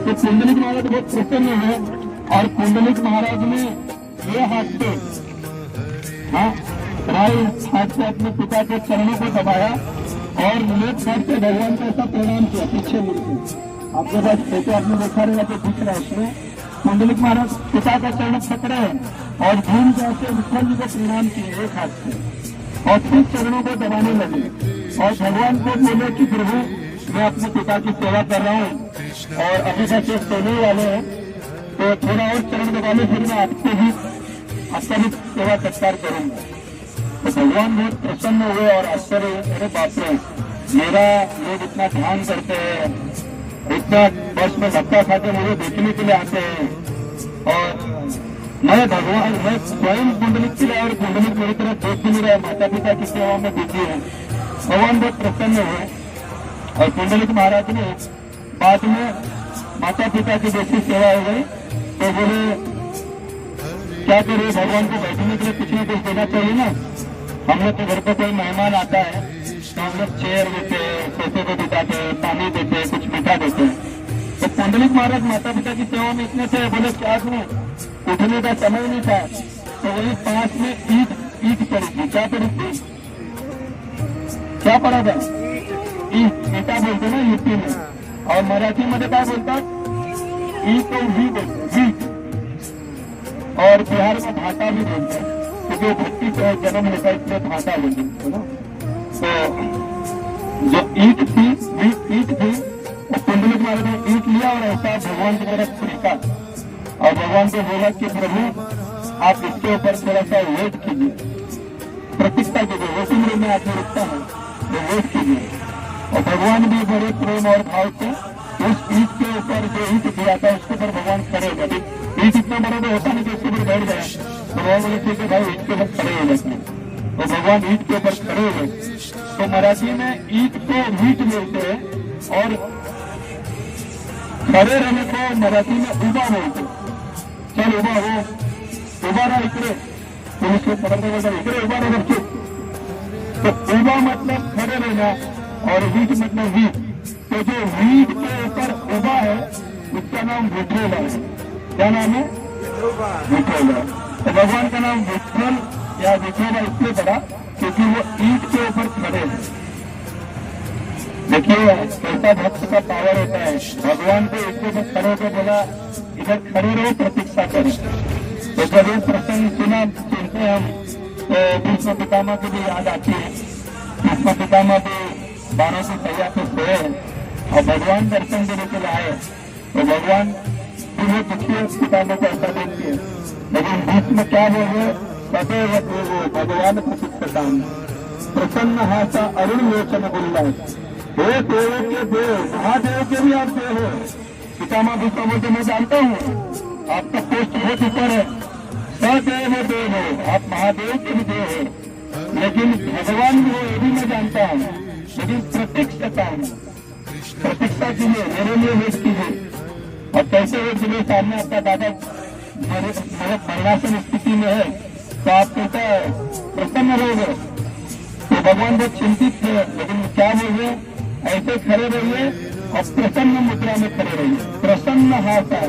तो कुंडलिक महाराज बहुत प्रसन्न है और कुंडलिक महाराज ने ये हाथ से, हाँ, राइट हाथ से अपने पिता के चरणों को दबाया और लेफ्ट हाथ से भगवान का ऐसा प्रणाम किया पीछे मुड़कर। आपके पास फोटो आपने देखा रहेगा तो दिख रहा है उसमें कुंडलिक महाराज पिता का चरण पकड़े और घूम के ऐसे विठल जी को प्रणाम किए एक हाथ से और फिर चरणों को दबाने लगे और भगवान को बोले कि प्रभु मैं अपने पिता की सेवा कर रहा हूँ और अभी तक ये सोने वाले हैं तो थोड़ा और चरण दबा लो, फिर मैं आपका भी सेवा सत्कार करूंगा। तो भगवान बहुत प्रसन्न हुए और आश्चर्य, अरे बाप रे, मेरा लोग इतना ध्यान करते हैं, इतना बस में धक्का खाते मुझे देखने के लिए आते हैं और मैं भगवान, मैं स्वयं कुंडलिक के लिए और कुंडलिक मेरी तरफ देख भी नहीं रहा, माता पिता की सेवा में बिजी है। भगवान बहुत प्रसन्न हुए और कुंडलिक महाराज ने बाद में माता पिता की जैसी सेवा हो गई तो बोले क्या करें, भगवान को बैठने के लिए कुछ ना कुछ देना चाहिए ना। हम लोग के घर पर कोई मेहमान आता है तो हम लोग चेयर देते, सोफे को बिठाते, पानी देते, कुछ मीठा देते हैं। तो कुंडलिक महाराज माता पिता की सेवा में इतने थे, बोले क्या करूं, उठने का समय नहीं था तो वही पास में ईट पड़ी थी। क्या पड़ी थी, क्या पड़ा था, ईटा बोलते ना यूपी में, और मराठी मध्ये क्या बोलतात, ईट और वीट, और बिहार में भाटा भी बोलते हैं क्योंकि भक्ति से जन्म लेता इसलिए भाटा बोलते हैं ना। तो जो ईट थी और कुंडलिक महाराज ने ईट लिया और ऐसा भगवान की तरफ फेंका और भगवान को बोला कि प्रभु आप इसके ऊपर थोड़ा सा वेट कीजिए, प्रतीक्षा कीजिए, वेटिंग रूम में आपने रुकता है तो वेट कीजिए। और भगवान भी बड़े प्रेम और भाव से उस ईट के ऊपर जो ईट दिया था उसके ऊपर भगवान खड़े हो गए। ईट इतना बड़ा तो होता नहीं कि उसके ऊपर बैठ गया, भगवान बोले ठीक है भाई ईट के ऊपर खड़े हो जाते हैं। तो भगवान ईट के ऊपर खड़े हो गए। तो मराठी में ईट को वीट बोलते हैं और खड़े रहने को मराठी में उबा बोलते हैं। चल उबा हो, उबा रहा इकडे, पुलिस को पकड़ने वाला इकडे उबा रहा बच्चे। तो उबा मतलब खड़े रहना और वीट मतलब वीट। तो जो वीट के ऊपर उबा है उसका नाम विठोबा है। क्या नाम है, विठोबा। तो भगवान का नाम विठल या विठोबा इसलिए पड़ा क्योंकि वो ईट के ऊपर खड़े हैं। देखिए कैसा भक्त का पावर होता है, भगवान को इसके ऊपर खड़े होकर बोला इधर खड़े रहो, प्रतीक्षा करें। तो जब ये प्रसंग सुनते हम तो भीष्म पितामह की भी याद आती है। भीष्म पितामह भी 12 की सैया पे सोए और भगवान दर्शन देने के लिए आए तो भगवान वो दुखी पितामह को ऐसा देखती है, लेकिन भीष्म क्या बोल रहे, सदैव देवो भगवान प्रसिद्धताम प्रसन्न हासा अरुण लोचन बोलना है। हे देवों के देव, महादेव के भी आप देव हो। पितामह भीष्म बोलते मैं जानता हूँ आपका पोस्ट बहुत ऊपर है, सदैव देव हो, आप महादेव के भी देव हो, लेकिन भगवान भी हो ये भी मैं जानता हूँ, लेकिन प्रतीक्षता हूँ, प्रतीक्षा कीजिए, मेरे लिए वेट कीजिए। और कैसे वेट कीजिए, सामने आपका दादा मरणासन स्थिति में है तो आप कैसा प्रसन्न रहोगे। तो भगवान बहुत चिंतित थे, लेकिन क्या बोलिए, ऐसे खड़े रहिए और प्रसन्न मुद्रा में खड़े रहिए। प्रसन्न हाथ है,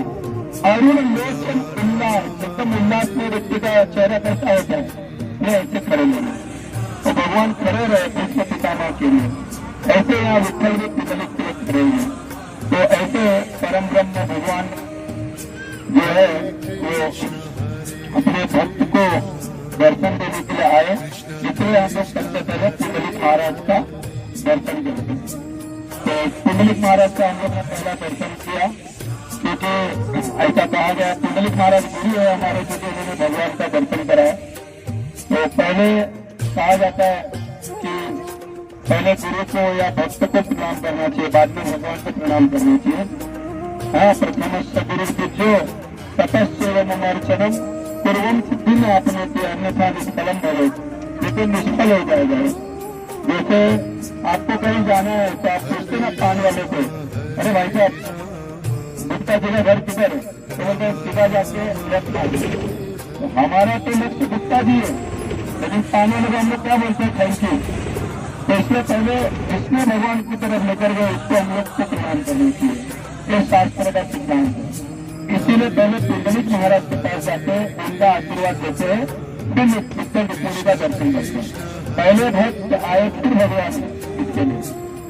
अरुण लोचन उल्लास, एकदम उल्लास में व्यक्ति का चेहरा कैसा होता है, मैं ऐसे खड़े रहिए। तो भगवान खड़े रहे भीष्म पितामह के लिए, ऐसे यहाँ विठल भी कुंडलिक के लिए खड़े हुए। तो ऐसे परम ब्रह्म भगवान जो है वो अपने भक्त को दर्शन देने के लिए आए, इसलिए हम लोग सबसे पहले कुंडलिक महाराज का दर्शन करते हैं। तो कुंडलिक महाराज का हम लोग ने पहला दर्शन किया क्योंकि ऐसा कहा गया कुंडलिक महाराज गुरु है हमारे, क्योंकि उन्होंने भगवान का दर्शन कराया। तो पहले कहा जाता है कि पहले गुरु को या भक्त को प्रणाम करना चाहिए, बाद में भगवान को प्रणाम करना चाहिए। हाँ, प्रथमस्य गुरु पूज्यो ततस्यैव ममार्चनम पूर्वम सिद्धि में आपने के अन्यथा निष्फलम भवे, लेकिन निष्फल हो जाएगा। जैसे आपको कहीं जाना है तो आप पूछते ना पान वाले को, अरे भाई साहब गुप्ता जी का घर किधर है, तो बोलते हैं सीधा जाके लेफ्ट मांगे। तो हमारा तो लक्ष्य गुप्ता जी है, लेकिन पान वाले को हम लोग क्या बोलते हैं, थैंक यू। तो इसलिए पहले जिसने भगवान की तरफ लेकर गए उसको हम लोग को प्रणाम करना चाहिए। ये शास्त्र का सिद्धांत है। इसीलिए पहले पुंडलिक महाराज के पास जाते हैं, उनका आशीर्वाद देते हैं, फिर उत्तर रुक्मिणी का दर्शन करते हैं। पहले भक्त आए फिर भगवान इसके लिए।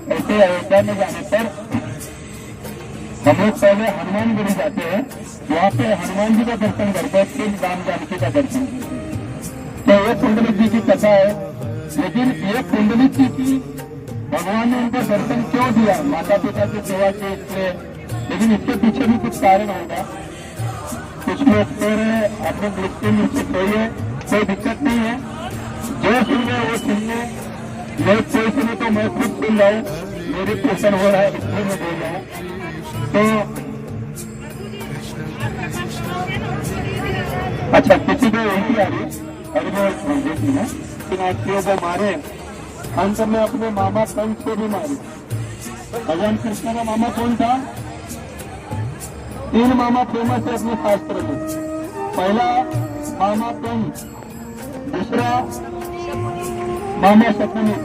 ऐसे अयोध्या में जाने पर हम लोग पहले हनुमानगढ़ी जाते हैं, वहाँ पे हनुमान जी का दर्शन करते हैं, फिर राम जानकी का दर्शन करते हैं। तो ये पुंडलिक जी की कथा है। लेकिन ये पुंडलिक जी की भगवान ने उनको दर्शन क्यों दिया? माता पिता की सेवा के इसलिए, लेकिन इसके पीछे भी कुछ कारण होगा। कुछ लोग सो रहे, अपने दृष्टि में से सोइए, कोई दिक्कत नहीं है, जो सुने वो सुनने, लोग कोई सुने तो मैं खुद सुन रहा हूँ, मेरे प्रेशर हो रहा है इसलिए मैं बोल रहा हूँ। तो अच्छा, किसी को उल्टी आ रही है, अरे वो देखी ना, नाथियों को मारे, अंत में अपने मामा कंस को भी मारे। भगवान कृष्ण का मामा कौन था? 3 मामा फेमस है अपने शास्त्र में। पहला मामा कंस, दूसरा मामा शकुनी,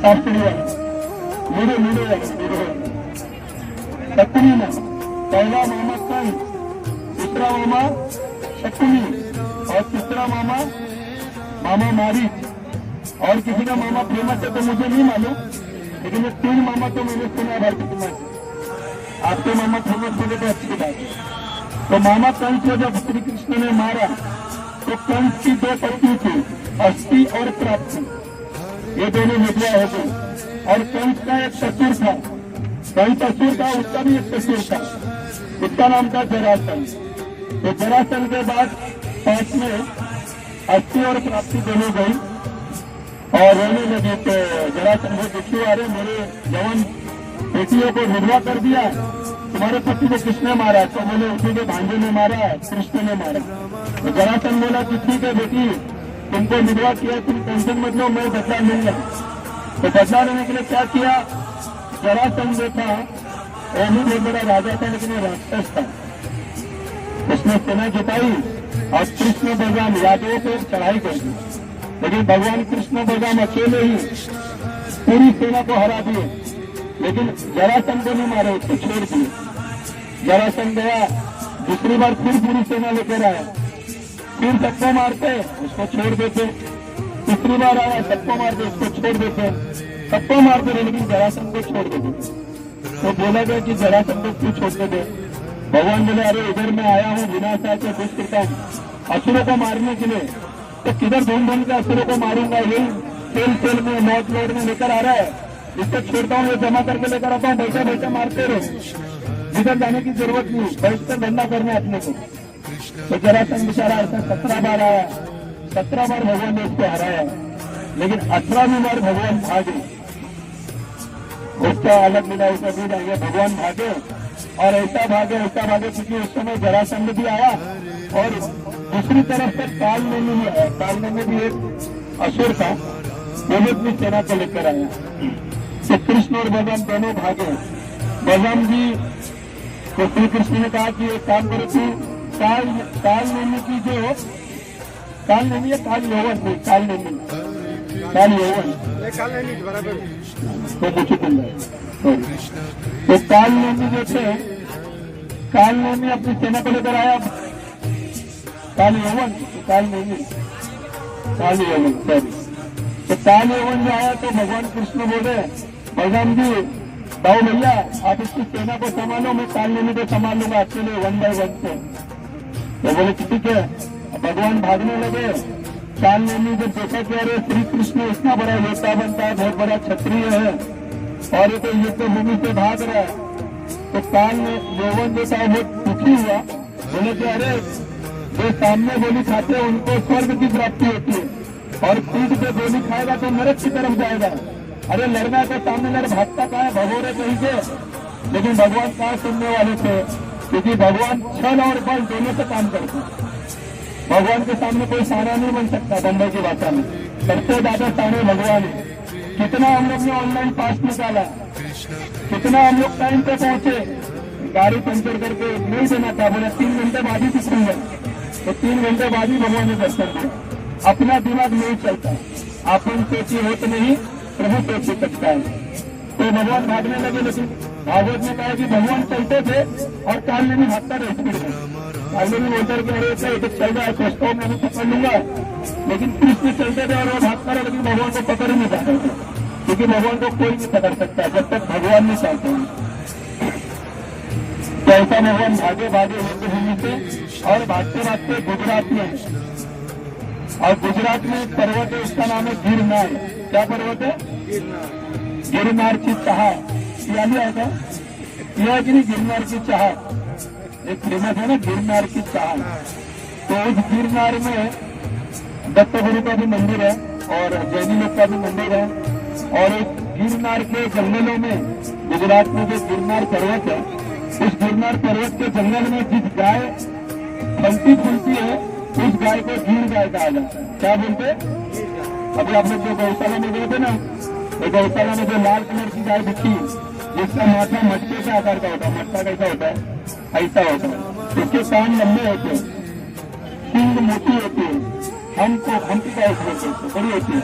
शास्त्रीय मुड़े शकुनी में पहला मामा कंस, दूसरा मामा शकुनी और तीसरा मामा मारीच। और किसी का मामा फेमस है तो मुझे नहीं मालूम, लेकिन ये 3 मामा तो मैंने सुना है भारत में। आपके मामा फेमस होने तो अच्छी बात है। तो मामा कंस को जब श्री कृष्ण ने मारा तो कंस की 2 पत्नी थी, अस्थि और प्राप्ति, ये दोनों विधवा हो गई। और कंस का एक ससुर था, उसका भी एक ससुर था, उसका नाम था जरासंध। तो जरासंध के बाद 5 में अस्थि और प्राप्ति दोनों गई और रोने लगी। तो जरासंध दुखी आ रहे, मेरे जवान बेटियों को विधवा कर दिया, तुम्हारे पति को किसने मारा? तो बोले उसी के भांजे ने मारा, कृष्ण ने मारा। तो जरासंध बोला कि ठीक है बेटी, तुमको विधवा किया, तुम टेंशन मत लो, मैं बदला लूंगा। तो बदला लेने के लिए क्या किया? जरासंध जो था वो भी बहुत बड़ा राजा था, लेकिन वो राक्षस था। उसने सेना जुटाई और कृष्ण बलराम यादवों पे चढ़ाई कर दी, लेकिन भगवान कृष्ण बलराम अकेले ही पूरी सेना को हरा दिए। लेकिन जरासंध को नहीं मारे, उसको छोड़ दिए। जरासंध गया, दूसरी बार फिर पूरी सेना लेकर आया, फिर सबको मारते उसको छोड़ देते, तीसरी बार आया सबको मारते उसको छोड़ देते, सबको मारते रहे लेकिन जरासंध को छोड़ देते। तो बोला गया कि जरासंध को क्यों छोड़ने दे? भगवान बोले अरे इधर मैं आया हूँ विनाशा के दुष्कृता असुरों को मारने के लिए, तो किधर ढूंढ के असुरों को मारूंगा? यही खेल में मौत लोड में लेकर आ रहा है, इसको छोड़ता हूँ, ये जमा करके लेकर आता हूँ, बैठे बैठे मारते रहो, जिधर जाने की जरूरत नहीं, बैठ कर धंधा करना अपने को। तो जरासंध बेचारा ऐसा 17 बार आया, 17 बार भगवान ने उसको हराया, लेकिन 18वीं बार भगवान भागे। उसका अलग मिला, उसका भी जाएंगे, भगवान भागे और ऐसा भागे क्योंकि उस समय जरासंध भी आया और दूसरी तरफ से कालनेमी भी आया। कालनेमी भी एक असुर था, वो भी अपनी सेना को लेकर आया। तो कृष्ण और बलराम दोनों भागे। बलराम जी तो श्री कृष्ण ने कहा कि एक काम करो, तू कालनेमी की जो कालनेमी है, काल यौवन थी, काल यौवन तो मुझे तो कालनेमी जो थे, कालनेमी अपनी सेना को लेकर आया। काल यौवन सॉरी, तो काल यौवन जो आया तो भगवान कृष्ण बोले बलराम जी दाऊ भैया आप इसकी सेना को संभालो, मैं कालनेमी को संभाल लूंगा अकेले 1 by 1 से। तो बोले ठीक है। भगवान भागने लगे। कालनेमी जब देखा कि अरे श्री कृष्ण इतना बड़ा योद्धा बनता है, बहुत बड़ा क्षत्रिय है और ये तो युद्ध भूमि से भाग रहा है, तो काल यौवन जो था बहुत दुखी हुआ। बोले कि अरे जो सामने गोली खाते हैं उनको स्वर्ग की प्राप्ति होती है और पीठ पे गोली खाएगा तो नरक की तरफ जाएगा। अरे लड़ना तो सामने लड़, भागता कहाँ है, भगोरे कहीं से। लेकिन भगवान कहाँ सुनने वाले थे, क्योंकि भगवान छल और बल दोनों से काम करते हैं। भगवान के सामने कोई साना नहीं बन सकता। बंबई की भाषा में सबसे ज्यादा साने भगवान है। कितना हम लोग ने ऑनलाइन पास निकाला, कितना हम लोग टाइम पे पहुंचे, गाड़ी पंचर करके नहीं देना था, बोला 3 घंटे बाद ही दिखूंगा, तो 3 घंटे बाद ही भगवान ने दर्शन दिया। अपना दिमाग नहीं चलता, आप सोचिए हो तो नहीं, प्रभु सोच सकता है। तो भगवान भागने लगे, लेकिन भागवत में कहा कि भगवान चलते थे और काल में भी भागता रहे स्पीड में। काल में भी बोलते कि अरे ऐसे चल रहा है, सोचता हूँ मैं भी पकड़ लूंगा, लेकिन कृष्ण चलते थे और वो भागता रहे, लेकिन भगवान को पकड़ ही नहीं पाते थे, क्योंकि भगवान को कोई नहीं पकड़ सकता जब तक भगवान नहीं चाहते हैं। तो ऐसा भगवान भागे भागे होते भूमि से और भागते भागते गुजरात में, और गुजरात में एक पर्वत है, उसका नाम है गिरनार। क्या पर्वत है? गिरनार की चाह। याद आएगा यह कि नहीं, गिरनार की चाह एक फेमस है ना, गिरनार की चाह। तो उस गिरनार में दत्त गुरु का भी मंदिर है और जैनी लोग का भी मंदिर है। और एक गिरनार के जंगलों में, गुजरात में जो गिरनार पर्वत है, उस गिरनार पर्वत के जंगल में जिस गाय फलती फूलती है, उस गाय को गिर गाय कहा जाता है। क्या बोलते? अभी आप लोग जो गौशाला में गए थे ना, तो गौशाला में जो लाल कलर की गाय दिखी, जिसका माथा मटके के आकार का होता है, मटका कैसा होता है? ऐसा होता है। उसके कान लंबे होते हैं, सींग मोटी होती है, हमकी गाय बड़ी होती है,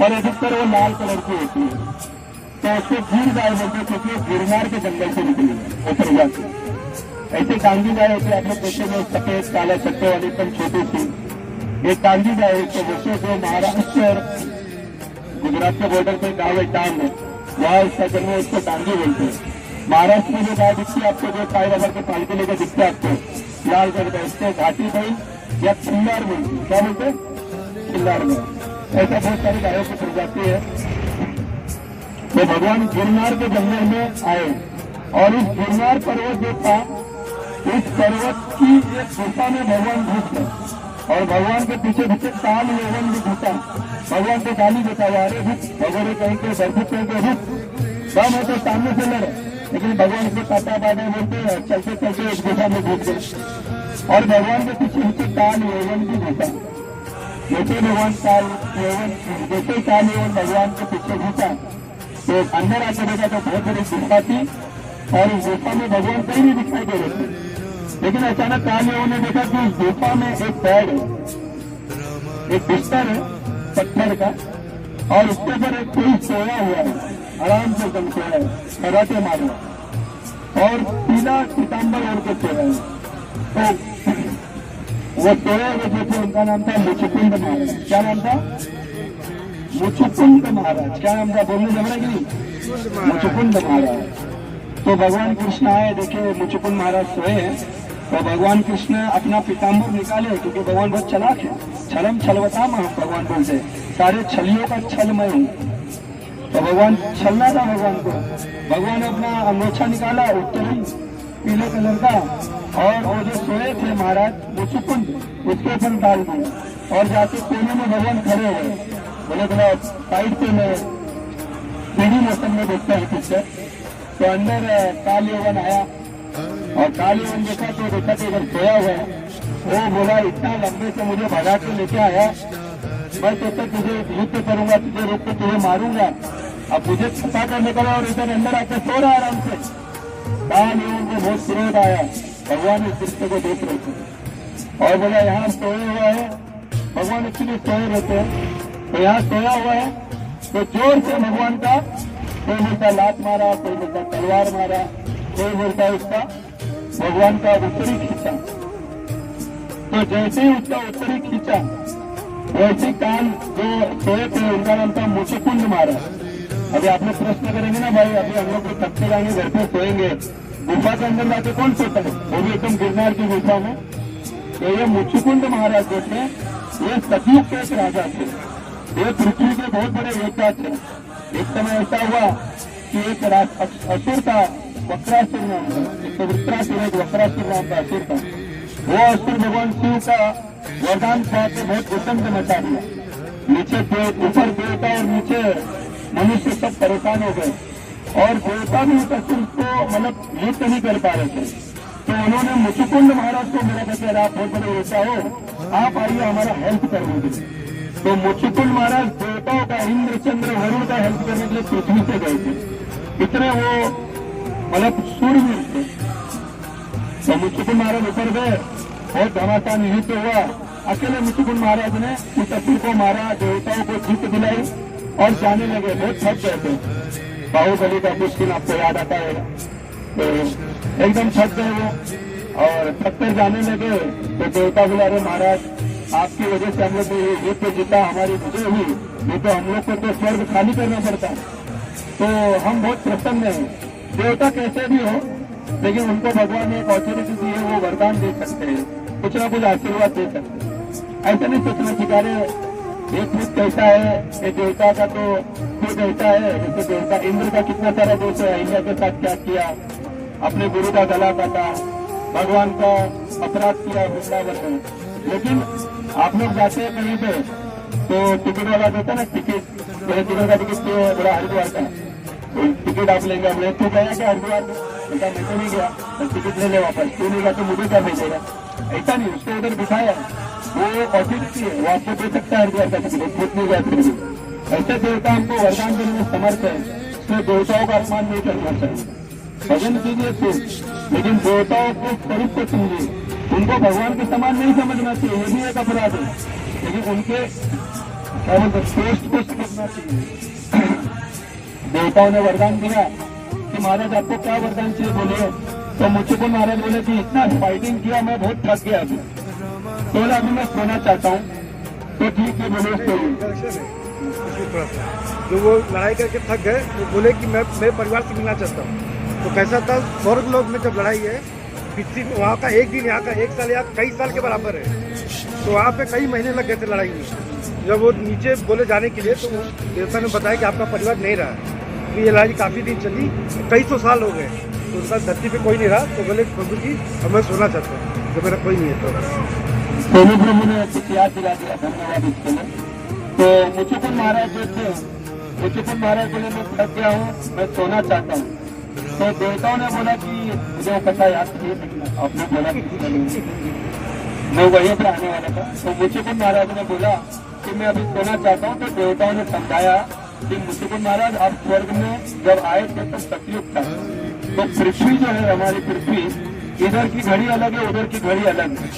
और अधिकतर वो लाल कलर की होती है। तो उसको गिर गाय बोलते हैं, क्योंकि गिरनार के जंगल से निकली है वो प्रजाति। ऐसे कांगी गाय होती है, आप लोग देखेंगे सफेद काला चट्टे वाली एकदम छोटी सी एक कांगी गाय है। तो वैसे जो महाराष्ट्र और गुजरात के बॉर्डर पे गाँव है टांग है, वहाँ इसका जन्म, उसको टांगी बोलते हैं। महाराष्ट्र में जो गाय दिखती है आपको, जो साई बाबा के पालके लेकर दिखते हैं आपको लाल करके, उसको घाटी भाई या खिल्लार बोलते हैं। क्या बोलते हैं? खिल्लार में। ऐसा बहुत सारी गायों की प्रजाति है। तो भगवान गिरनार के जंगल में आए और उस गिरनार पर्वत जो था, उस पर्वत की एक गुफा में भगवान घुस गए और भगवान के पीछे पीछे काल यौवन भी घुसा। भगवान को गाली देता हुआ, अरे रुक, भगवान कहीं के दर्शक कहीं के रुक, कम है तो सामने से लड़े, लेकिन भगवान को टाटा बाबा बोलते हैं, चलते चलते एक गुफा में घुस गए और भगवान के पीछे पीछे काल यौवन भी घुसा। जैसे भगवान काल यौवन भगवान के पीछे घुसा, तो अंदर आकर देखा तो बहुत बड़ी गुफा थी और उस गुफा में भगवान कहीं नहीं दिखाई दे रहे थे। लेकिन अचानक काल यौवन ने देखा कि उस गुफा में एक बेड है, एक बिस्तर है पत्थर का, और उसके ऊपर एक कोई सोया हुआ है, आराम से एकदम सोया है, कराटे मारे और पीला पीताम्बर ओढ़ के सोया है। तो वो सोया हुए जो थे, उनका नाम था मुचुकुंद महाराज। क्या नाम था? मुचुकुंद महाराज। क्या नाम था? बोलने जम रहा कि नहीं? मुचुकुंद महाराज। तो भगवान कृष्ण आए, देखे मुचुकुंद महाराज सोए हैं, तो भगवान कृष्ण अपना पीताम्बर निकाले, क्योंकि भगवान बहुत चालाक है, छलम छलवता में भगवान बोलते, सारे छलियों का छल मैं हूँ। तो भगवान छलना था भगवान को, भगवान ने अपना अंगोछा निकाला उत्तरी पीले कलर का, और वो जो सोए थे महाराज मुचुकुंद, उसके ऊपर डाल दिया और जाके कोने में भगवान खड़े हो गए। बोले बोला साइड से मैं सीढ़ी मौसम में देखता है पिक्चर। तो अंदर काल यौवन आया और काल यौवन देखा तो इधर सोया हुआ है। वो बोला, इतना लंबे से मुझे भगा के लेके आया, मैं तो तक तुझे युद्ध करूंगा, तुझे रोक के तुझे मारूंगा, अब मुझे छपा कर निकला और इधर अंदर आके सो रहा आराम से। काल यौवन को बहुत क्रोध आया, भगवान इस दृश्य को देख रहे थे और बोला, यहाँ सोए हुआ है, भगवान एक्चुअली सोए रहते हैं, तो यहाँ सोया हुआ है। तो जोर से भगवान का, कोई बोलता लात मारा, कोई बोलता तलवार मारा, कोई बोलता उसका भगवान का उत्तरी खींचा। तो जैसे ही उसका उत्तरी खींचा, वैसे काल जो सोए थे, उनका नाम था मुचुकुंद महाराज। अभी आप लोग प्रश्न करेंगे ना, भाई अभी हम लोग थक के जाएंगे, घर पे सोएंगे, गुफा के अंदर जाके कौन सोता है? वो भी एकदम गिरनार की गुफा में। तो ये मुचुकुंद महाराज जो थे, ये सतयुग के एक राजा थे, ये पृथ्वी के बहुत बड़े योद्धा थे। एक समय ऐसा हुआ कि एक असुर था, वक्रासुर नाम था, तो वृत्रासुर एक वक्रासुर नाम का असुर था। वो असुर भगवान शिव का वरदान पाकर के बहुत उतंग मचा दिया। नीचे ऊपर देवता और नीचे मनुष्य सब परेशान हो गए और देवता भी उस असुर को मतलब युद्ध नहीं कर पा रहे थे। तो उन्होंने मुचुकुंद महाराज को मिला कहते, आप बहुत बड़े योद्धा हो, आप आइए हमारा हेल्प कर दीजिए। तो मुचुकुंद महाराज देवताओं का, इंद्र चंद्र वरुण का हेल्प करने के लिए पृथ्वी से गए थे। इतने वो मतलब सूरवीर थे। तो मुचुकुंद महाराज ऊपर गए, बहुत घमासान युद्ध हुआ। अकेले मुचुकुंद महाराज ने उस असुर को मारा, देवताओं को जीत दिलाई और जाने लगे, बहुत थक गए थे। बाहुबली का कुछ दिन आपको याद आता है। तो एकदम थक गए वो और थक कर जाने लगे तो देवता बोला, अरे महाराज आपकी वजह से हम लोग को ये युद्ध जीता, हमारी विजय हुई, नहीं तो हम लोग को तो स्वर्ग खाली करना पड़ता। तो हम बहुत प्रसन्न हैं। देवता कैसे भी हो, लेकिन उनको भगवान ने एक ऑथोरिटी दी है, वो वरदान दे सकते हैं, कुछ ना कुछ आशीर्वाद दे सकते हैं। ऐसा नहीं सोचना ठिकाने ये खुद कैसा है, ये देवता का तो खुद ऐसा है। जैसे देवता इंद्र का कितना सारा दोष है, अहिल्या के साथ क्या किया, अपने गुरु का गला काटा, भगवान का अपराध किया वृंदावन में। लेकिन आप लोग जाते हैं कहीं पे तो टिकट वाला देता ना टिकट, मेरे टिकट का टिकट बड़ा हरिद्वार का, तो टिकट आप लेंगे। हमने तू गया क्या हरिद्वार में? बेटा मैं तो नहीं गया, तो टिकट ले ले वापस, तू नहीं गया तो मुझे क्या भेजेगा? ऐसा नहीं, उसको उधर बिठाया, वो ऑथोरिटी है, वो आपको दे सकता है हरिद्वार का टिकट, खुद नहीं गया फिर भी। ऐसे देवता हमको वरदान देने में समर्थ है, इसमें देवताओं का अपमान नहीं करना चाहिए। भजन कीजिए खुद, लेकिन देवताओं को स्वरूप को समझिए, उनको भगवान के समान नहीं समझना चाहिए, ये भी एक अपराध है। लेकिन उनके क्या बोलते श्रेष्ठ को समझना चाहिए। देवताओं ने वरदान दिया कि महाराज आपको क्या वरदान चाहिए बोले, तो मुझको महाराज बोले कि इतना फाइटिंग किया मैं बहुत थक गया अभी, तो अभी मैं सोना चाहता हूँ। तो ठीक है बोले, जो वो लड़ाई करके थक गए, वो बोले कि मैं मेरे परिवार से मिलना चाहता हूँ। तो कैसा था, स्वर्ग लोक में जब लड़ाई है, पिछली वहाँ का एक दिन, यहाँ का एक साल, यहाँ कई साल के बराबर है। तो वहाँ पे कई महीने लग गए थे लड़ाई में। जब वो नीचे बोले जाने के लिए, तो देवता ने बताया कि आपका परिवार नहीं रहा, तो ये लड़ाई काफ़ी दिन चली, कई सौ साल हो गए, तो उनका धरती पे कोई नहीं रहा। तो बोले प्रभु जी अब मैं सोना चाहता हूँ, तो मेरा कोई नहीं है। तो सोनू प्रभु ने कुछ याद दिला दिया, धन्यवाद इसके लिए। तो मुझको महाराज जो थे, मुझको महाराज बोले मैं थक गया हूँ, मैं सोना चाहता हूँ। तो देवताओं ने बोला कि मुझे कथा याद नहीं, आपने बोला मैं वहीं पे आने वाला था। तो मुझको महाराज ने बोला कि मैं अभी सोना चाहता हूँ। तो देवताओं ने समझाया कि मुझको महाराज आप स्वर्ग में जब आए थे तो सतयुग था, तो पृथ्वी जो है हमारी पृथ्वी, इधर की घड़ी अलग है, उधर की घड़ी अलग है।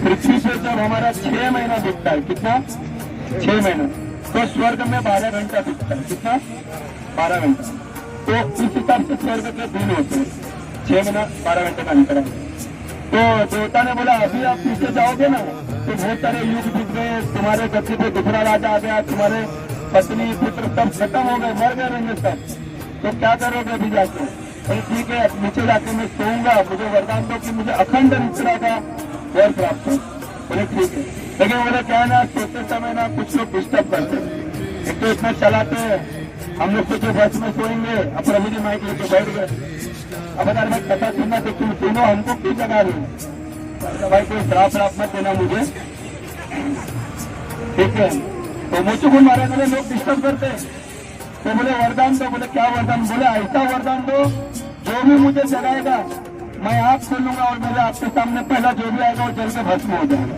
पृथ्वी पे जब हमारा 6 महीना बीतता है, कितना 6 महीना, तो स्वर्ग में 12 घंटा बीतता है, कितना 12 घंटा। तो इस हिसाब से स्वर्ग के दिन होते हैं, 6 महीना 12 घंटे का अंतर है। तो देवता ने बोला अभी आप पीछे जाओगे ना तो बहुत सारे युग बीत गए, तुम्हारे गति पे दूसरा राजा आ गया, तुम्हारे पत्नी पुत्र सब खत्म हो गए, मर गए रहेंगे सब, तो क्या करोगे अभी जाके? तो ठीक है नीचे जाके मैं सोऊंगा, मुझे वरदान दो कि मुझे अखंड निद्रा का वर प्राप्त हो। बोले ठीक है, लेकिन बोले क्या है ना, सोते समय ना कुछ लोग डिस्टर्ब करते हैं, एक तो इतना चलाते हैं, हम लोग सोचे बस में सोएंगे, अब प्रभु जी माइक लेके बैठ गए। अब अगर मैं कथा सुनना तो तुम सुनो, हमको क्यों जगा रही हूँ? भाई कोई श्राप मत देना मुझे, ठीक है। तो मुझको महाराज बोले लोग डिस्टर्ब करते हैं, तो बोले वरदान दो। बोले क्या वरदान? बोले ऐसा वरदान दो जो भी मुझे जगाएगा मैं आँख खोलूंगा और मेरे आपके सामने पहला जो भी आएगा वो जल के भस्म हो जाएगा।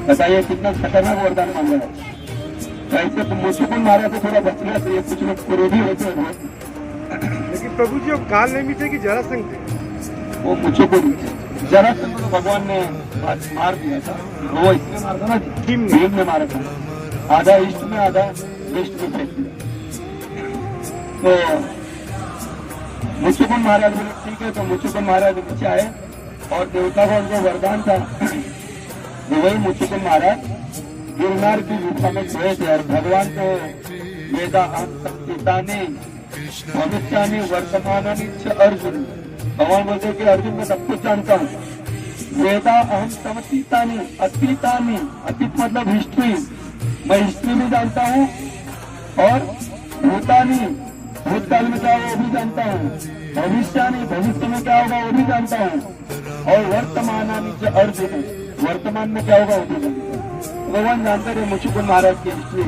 बताइए कितना खतरनाक वरदान मांग रहा है। ऐसे तो मुझको महाराज से थोड़ा बचना चाहिए, कुछ लोग क्रोधी होते हैं। लेकिन प्रभु जी वो काल नहीं भी थे कि जरासंध थे? वो मुझको जरासंध को भगवान ने मार दिया था, वो इसने मारा था ना, भीम ने मारा था, आधा ईस्ट में आधा वेस्ट में फेंक दिया। तो मुझको महाराज बोले ठीक है, तो मुझको महाराज नीचे आए और देवता का उनको वरदान था, वही मुझको महाराज गिरनार की गुफा में गए थे। और भगवान को वेदा संतानी भविष्यानी वर्तमानी अर्जुन, भगवान बोलते कि अर्जुन मैं सब कुछ जानता हूँ। वेदा अहम समतीतानी अतीतानी, अतीत मतलब हिस्ट्री, मैं हिस्ट्री भी जानता हूँ, और भूतानी भूतकाल में क्या होगा वो भी जानता हूँ, भविष्यानी भविष्य में क्या होगा वो भी जानता हूँ, और वर्तमानानी जो अर्जुन वर्तमान में क्या होगा वो भी जानता हूँ। भगवान जानते थे मुझको महाराज की हिस्ट्री,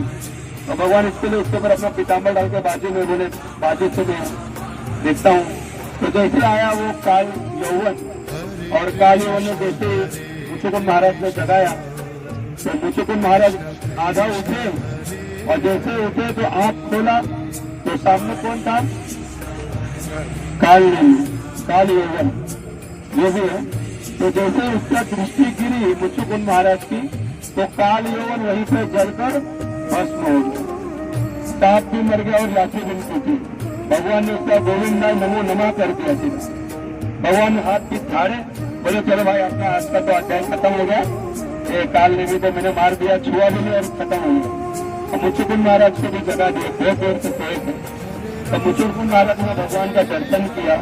और भगवान इसके लिए उसके ऊपर अपना पीताम्बर डाल के बाजू में बोले बाजू से मैं देखता हूँ। तो जैसे आया वो काल यौवन, और काल यौवन ने जैसे मुझको महाराज ने जगाया, तो मुझको महाराज आधा उठे, और जैसे उठे तो आंख खोला तो सामने कौन था? काल यौवन जो भी है। तो जैसे उसका दृष्टि गिरी मुझको महाराज की, तो काल यौवन वहीं पे जलकर भस्म हो गया। सांप भी मर गया और लाठी भी टूटी। भगवान ने उसका गोविंदाय नमो नमः कर दिया सीधा। भगवान ने हाथ पीठ झाड़े, बोले चलो भाई अपना आज का तो अध्याय खत्म हो गया, ये काल ने भी तो मैंने मार दिया, छुआ भी नहीं और खत्म हो गया। तो मुचुकुंद महाराज को भी जगा दिए, बहुत देर से सोए थे। तो मुचुकुंद महाराज ने भगवान का दर्शन किया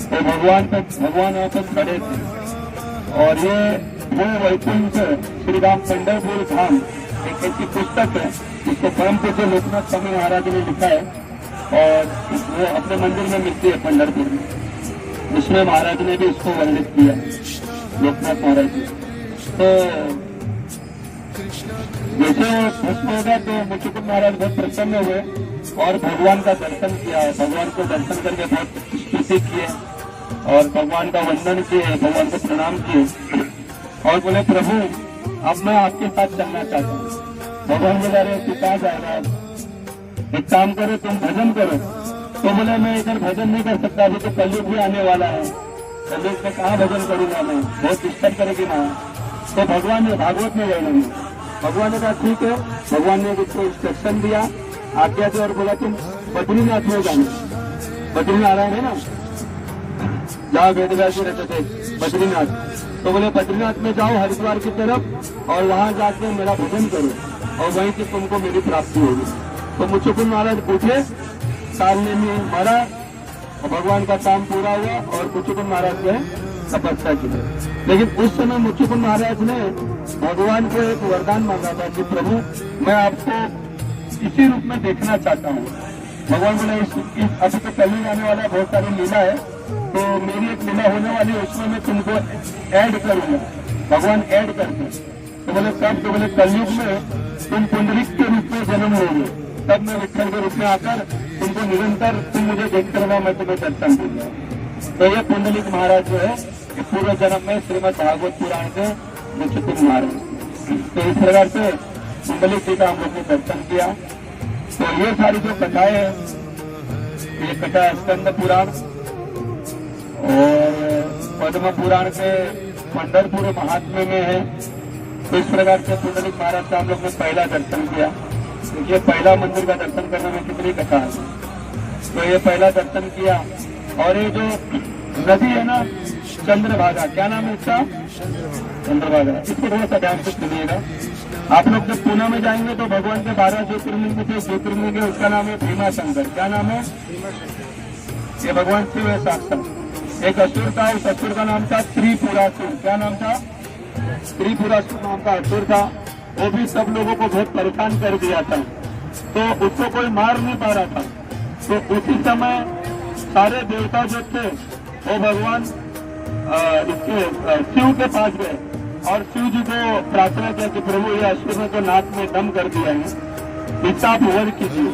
तो भगवान वहां पर खड़े थे। और ये वो वैकुंठ श्री राम पंढरपुर धाम एक ऐसी पुस्तक है जिसको परम पूज्य लोकनाथ स्वामी महाराज ने लिखा है और वो अपने मंदिर में मिलती है पंढरपुर में। उसमें महाराज ने भी इसको वर्णित किया, लोकनाथ महाराज जी। तो जैसे भस्म होगा तो मुचुकुंद महाराज बहुत प्रसन्न हुए और भगवान का दर्शन किया। भगवान को दर्शन करके बहुत स्तुति किए और भगवान का वंदन किए, भगवान को प्रणाम किए और बोले प्रभु अब मैं आपके साथ चलना चाहता हूँ। भगवान बोला अरे तू कहाँ जाएगा, एक काम करो तुम भजन करो। तो बोले मैं इधर भजन नहीं कर सकता, अभी तो कलयुग भी आने वाला है, कलयुग में कहाँ भजन करूंगा मैं, बहुत डिस्टर्ब करेगी माँ। तो भगवान ने भागवत में गए नहीं। भगवान ने कहा ठीक है। भगवान ने उसको इंस्ट्रक्शन दिया, आज्ञा दी और बोला तुम बद्रीनाथ में जाना। बद्रीनारायण है ना, जहाँ वेदव्यास जी रहते थे बद्रीनाथ। तो बोले बद्रीनाथ में जाओ हरिद्वार की तरफ और वहां जाके मेरा भजन करो और वहीं से तुमको मेरी प्राप्ति होगी। तो मुचुकुंद महाराज उठे, सालने में मरा और भगवान का काम पूरा हुआ और मुचुकुंद महाराज ने तपस्या की। लेकिन उस समय मुचुकुंद महाराज ने भगवान को एक वरदान मांगा था कि प्रभु मैं आपको इसी रूप में देखना चाहता हूँ। भगवान बोले अभी तो कलयुग आने वाला है, बहुत सारी लीला है, तो मेरी एक लीला होने वाली है, उसमें मैं तुमको ऐड करूंगा। भगवान ऐड करते तो बोले कब, तो बोले कलयुग में तुम पुंडरीक के रूप में जन्म लोगे, तब मैं विठ्ठल के रूप में आकर तुमको निरंतर तुम मुझे देखते रहो, मैं तुम्हें दर्शन दूंगा। तो ये पुंडलिक महाराज जो है ये पूर्व जन्म में श्रीमद भागवत पुराण के मुचुकुंद महाराज। तो इस प्रकार से पुंडलिक जी का हम लोग ने दर्शन किया। तो ये सारी जो कथाएं है, ये कथा स्कंद पुराण और पद्म पुराण के पंढरपुर महात्म्य में है। तो इस प्रकार से पुंडलिक महाराज का हम लोग ने पहला दर्शन किया। देखिए पहला मंदिर का दर्शन करने में कितनी कथा है। तो ये पहला दर्शन किया और ये जो नदी है ना चंद्रभागा, क्या नाम है इसका, चंद्रभागा, इसको थोड़ा सा ध्यान से सुनिएगा। आप लोग जब पूना में जाएंगे तो भगवान के 12 ज्योतिर्लिंग थे, ज्योतिर्लिंग है उसका नाम है भीमा शंकर। क्या नाम है, ये भगवान शिव है साक्षात। एक असुर था, उस असुर का नाम था त्रिपुरासुर। क्या नाम था, त्रिपुरासुर नाम का असुर था। वो भी सब लोगों को बहुत परेशान कर दिया था, तो उसको कोई मार नहीं पा रहा था। तो उसी समय सारे देवता जो थे वो भगवान इसके शिव के पास गए और शिव जी को प्रार्थना किया कि प्रभु ये असुर ने तो नाक में दम कर दिया है, इसका आप वर कीजिए।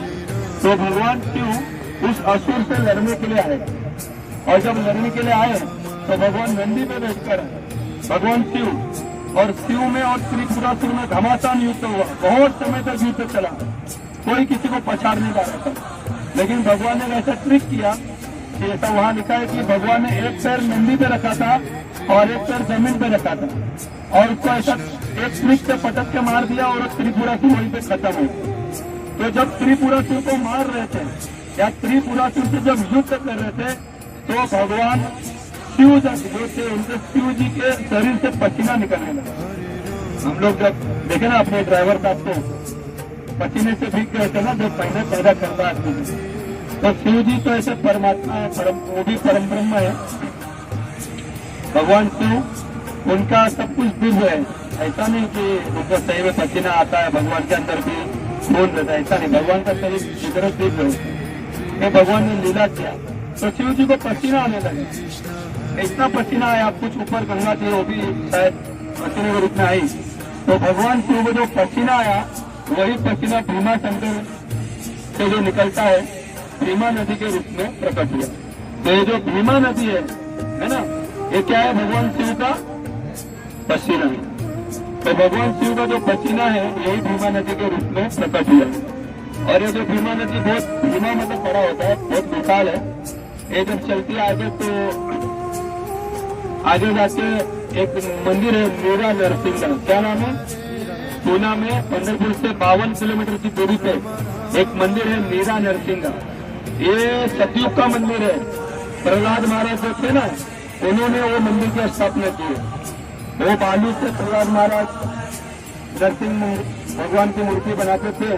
तो भगवान शिव उस असुर से लड़ने के लिए आए और जब लड़ने के लिए आए तो भगवान नंदी में बैठकर भगवान शिव और शिव में और त्रिपुरासुर में घमासान युद्ध हुआ। बहुत समय तक युद्ध चला, कोई किसी को पछाड़ नहीं पा रहा था। लेकिन भगवान ने ऐसा ट्रिक किया कि ऐसा वहां लिखा है कि भगवान ने एक पैर नंदी पे रखा था और एक पैर जमीन पे रखा था और उसको ऐसा एक ट्रिक से पटक के मार दिया और त्रिपुरासुर वहीं पे खत्म हो गया। तो जब त्रिपुरासुर को मार रहे थे या त्रिपुरासुर से जब युद्ध कर रहे थे तो भगवान शिव जो थे उनके शिव जी के शरीर से पसीना निकलने लगा। हम लोग जब देखे ना अपने ड्राइवर साहब को पसीने से भीग गए थे ना, जब पहले पैदा करता आदमी, तो शिव जी तो ऐसे परमात्मा है, वो भी परम ब्रह्म है। भगवान शिव उनका सब कुछ दिव्य है, ऐसा नहीं कि उनको सही में पसीना आता है, भगवान के अंदर भी खून रहता है, ऐसा नहीं। भगवान का शरीर जिधर दिव्य है, भगवान ने लीला किया तो शिव जी को पसीना आने लगा। इतना पसीना आया, कुछ ऊपर गंगा थी वो भी शायद पसीने के रूप में आई। तो भगवान शिव को जो पसीना आया वही पसीना भीमा शंकर से जो निकलता है भीमा नदी के रूप में प्रकट हुआ। तो ये जो भीमा नदी है ना, ये क्या है, भगवान शिव का पसीना है। तो भगवान शिव का जो पसीना है यही भीमा नदी के रूप में प्रकट हुआ। और ये जो भीमा नदी बहुत, भीमा मतलब बड़ा होता है, बहुत विशाल है। ये जब चलती है आगे तो आगे जाके एक मंदिर है मेरा नरसिंह, क्या नाम है, पूना में पंढरपुर से 52 किलोमीटर की दूरी पे एक मंदिर है मीरा नरसिंह, ये सतयुग का मंदिर है। प्रहलाद महाराज जो थे ना, उन्होंने वो मंदिर की स्थापना की है। वो बालू से प्रहलाद महाराज नरसिंह भगवान की मूर्ति बनाते थे,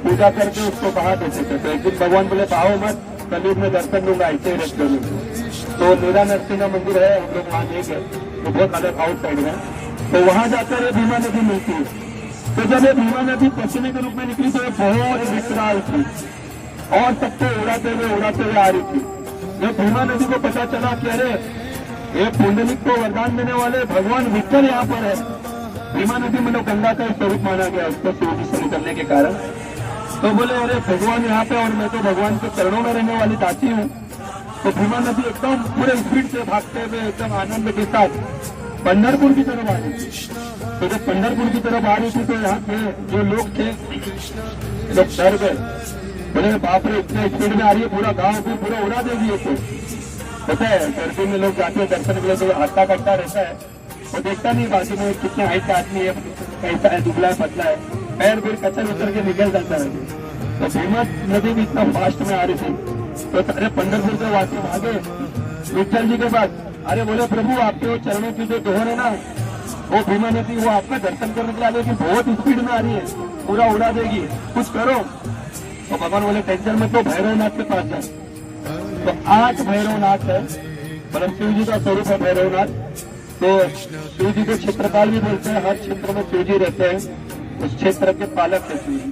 पूजा करके उसको बहा देते थे। तो एक दिन भगवान बोले बहाओ मत, कलयुग में दर्शन दूंगा, ऐसे ही रख दूंगा। तो मीरा नरसिंह मंदिर है, हम लोग वहाँ ले गए, तो बहुत अलग आउट साइड में। तो वहां जाकर ये भीमा नदी मिलती है। तो जब ये भीमा नदी पसीने के रूप में निकली तो ये बहुत विकराल थी और सबको उड़ाते हुए आ रही थी। जब भीमा नदी को पता चला कि अरे ये पुंडलिक को वरदान देने वाले भगवान विठल यहाँ पर है। भीमा नदी मतलब गंगा का स्वरूप माना गया उसको सूर्य से निकलने के कारण। तो बोले अरे भगवान यहाँ पे और मैं तो भगवान के चरणों में रहने वाली दासी हूँ। तो भीमा नदी एकदम पूरे स्पीड से भागते हुए एकदम आनंद के साथ पंढरपुर की तरफ आ रही थी। तो जब पंढरपुर की तरफ आ रही थी तो यहाँ के जो लोग थे लोग डर गए, बोले बाप रे इतने स्पीड में आ रही है, पूरा गांव को पूरा उड़ा देगी। ये पता है सर्दी में लोग जाते हैं दर्शन के लिए तो हट्टा कट्टा रहता है, वो देखता नहीं बाजू में कितने हाइट का आदमी है, कैसा है, दुबला है पतला है, पैर फिर कचर उतर के निकल जाता है। तो भीमा नदी भी इतना फास्ट में आ रही थी। तो सारे पंढरपुर के वासी भागे विठल जी के पास। अरे बोले प्रभु आपके वो चरणों की जो दोहर है ना, वो भीमा नदी वो आपका दर्शन करने के लिए आ रही है, बहुत स्पीड में आ रही है, पूरा उड़ा देगी, कुछ करो। तो भगवान बोले टेंशन में तो भैरवनाथ के पास जाए। तो 8 भैरवनाथ है, मतलब शिव जी का स्वरूप है भैरवनाथ। तो शिव जी को क्षेत्रपाल भी बोलते हैं, हर क्षेत्र में शिव जी रहते हैं, उस क्षेत्र के पालक है शिव जी।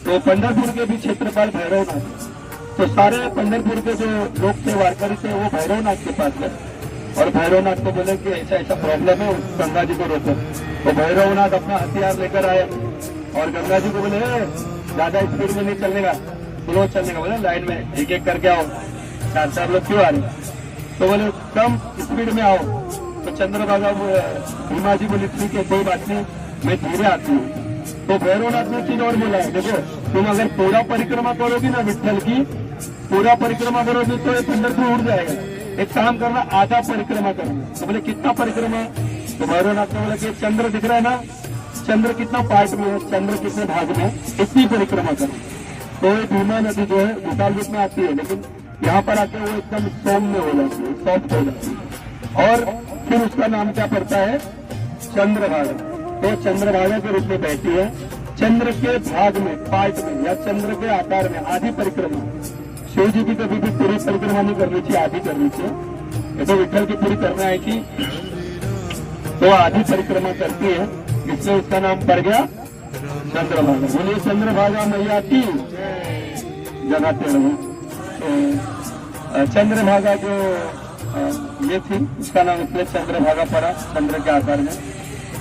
तो पंढरपुर के भी क्षेत्रपाल भैरवनाथ। तो सारे पंढरपुर के जो लोग थे वारकरी थे वो भैरवनाथ के पास गए और भैरवनाथ को बोले कि ऐसा ऐसा प्रॉब्लम है, गंगा जी को रोको। तो भैरवनाथ अपना हथियार लेकर आए और गंगा जी को बोले ज्यादा स्पीड में नहीं चलने का, स्लो चलने का, बोले लाइन में एक एक करके आओ, 4 लोग क्यों आ रहे। तो बोले कम स्पीड में आओ। तो चंद्रभागा भीमा जी बोली ठीक है कोई बात नहीं, मैं धीरे आती हूँ। तो भैरवनाथ ने चीज और बोला है, देखो तुम अगर पूरा परिक्रमा करोगी ना विठल की, पूरा परिक्रमा करोगी तो ये पंढरपुर उड़ जाएगा, एक काम करना आधा परिक्रमा करना। तो बोले कितना परिक्रमा। तो भैरवनाथ ने बोला कि चंद्र दिख रहा है ना, चंद्र कितना पार्ट में है, चंद्र कितने भाग में, इतनी परिक्रमा करो। तो ये भीमा नदी जो है विशाल रूप में आती है, लेकिन यहाँ पर आके वो एकदम सौम्य हो जाती है, सॉफ्ट हो जाती है और फिर उसका नाम क्या पड़ता है, चंद्रभागा। तो चंद्रभागा के रूप में बहती है, चंद्र के भाग में, पार्ट में या चंद्र के आकार में, आधी परिक्रमा। शिव जी की कभी भी पूरी परिक्रमा नहीं करनी चाहिए, आधी करनी चाहिए। ये तो विठल की पूरी करना है कि तो आधी परिक्रमा करती है, इसलिए उसका नाम पड़ गया चंद्रभागा। बोलिए चंद्रभागा मैया की जगाते रहो। तो चंद्रभागा जो ये थी उसका नाम इसलिए चंद्रभागा पड़ा, चंद्र के आकार में।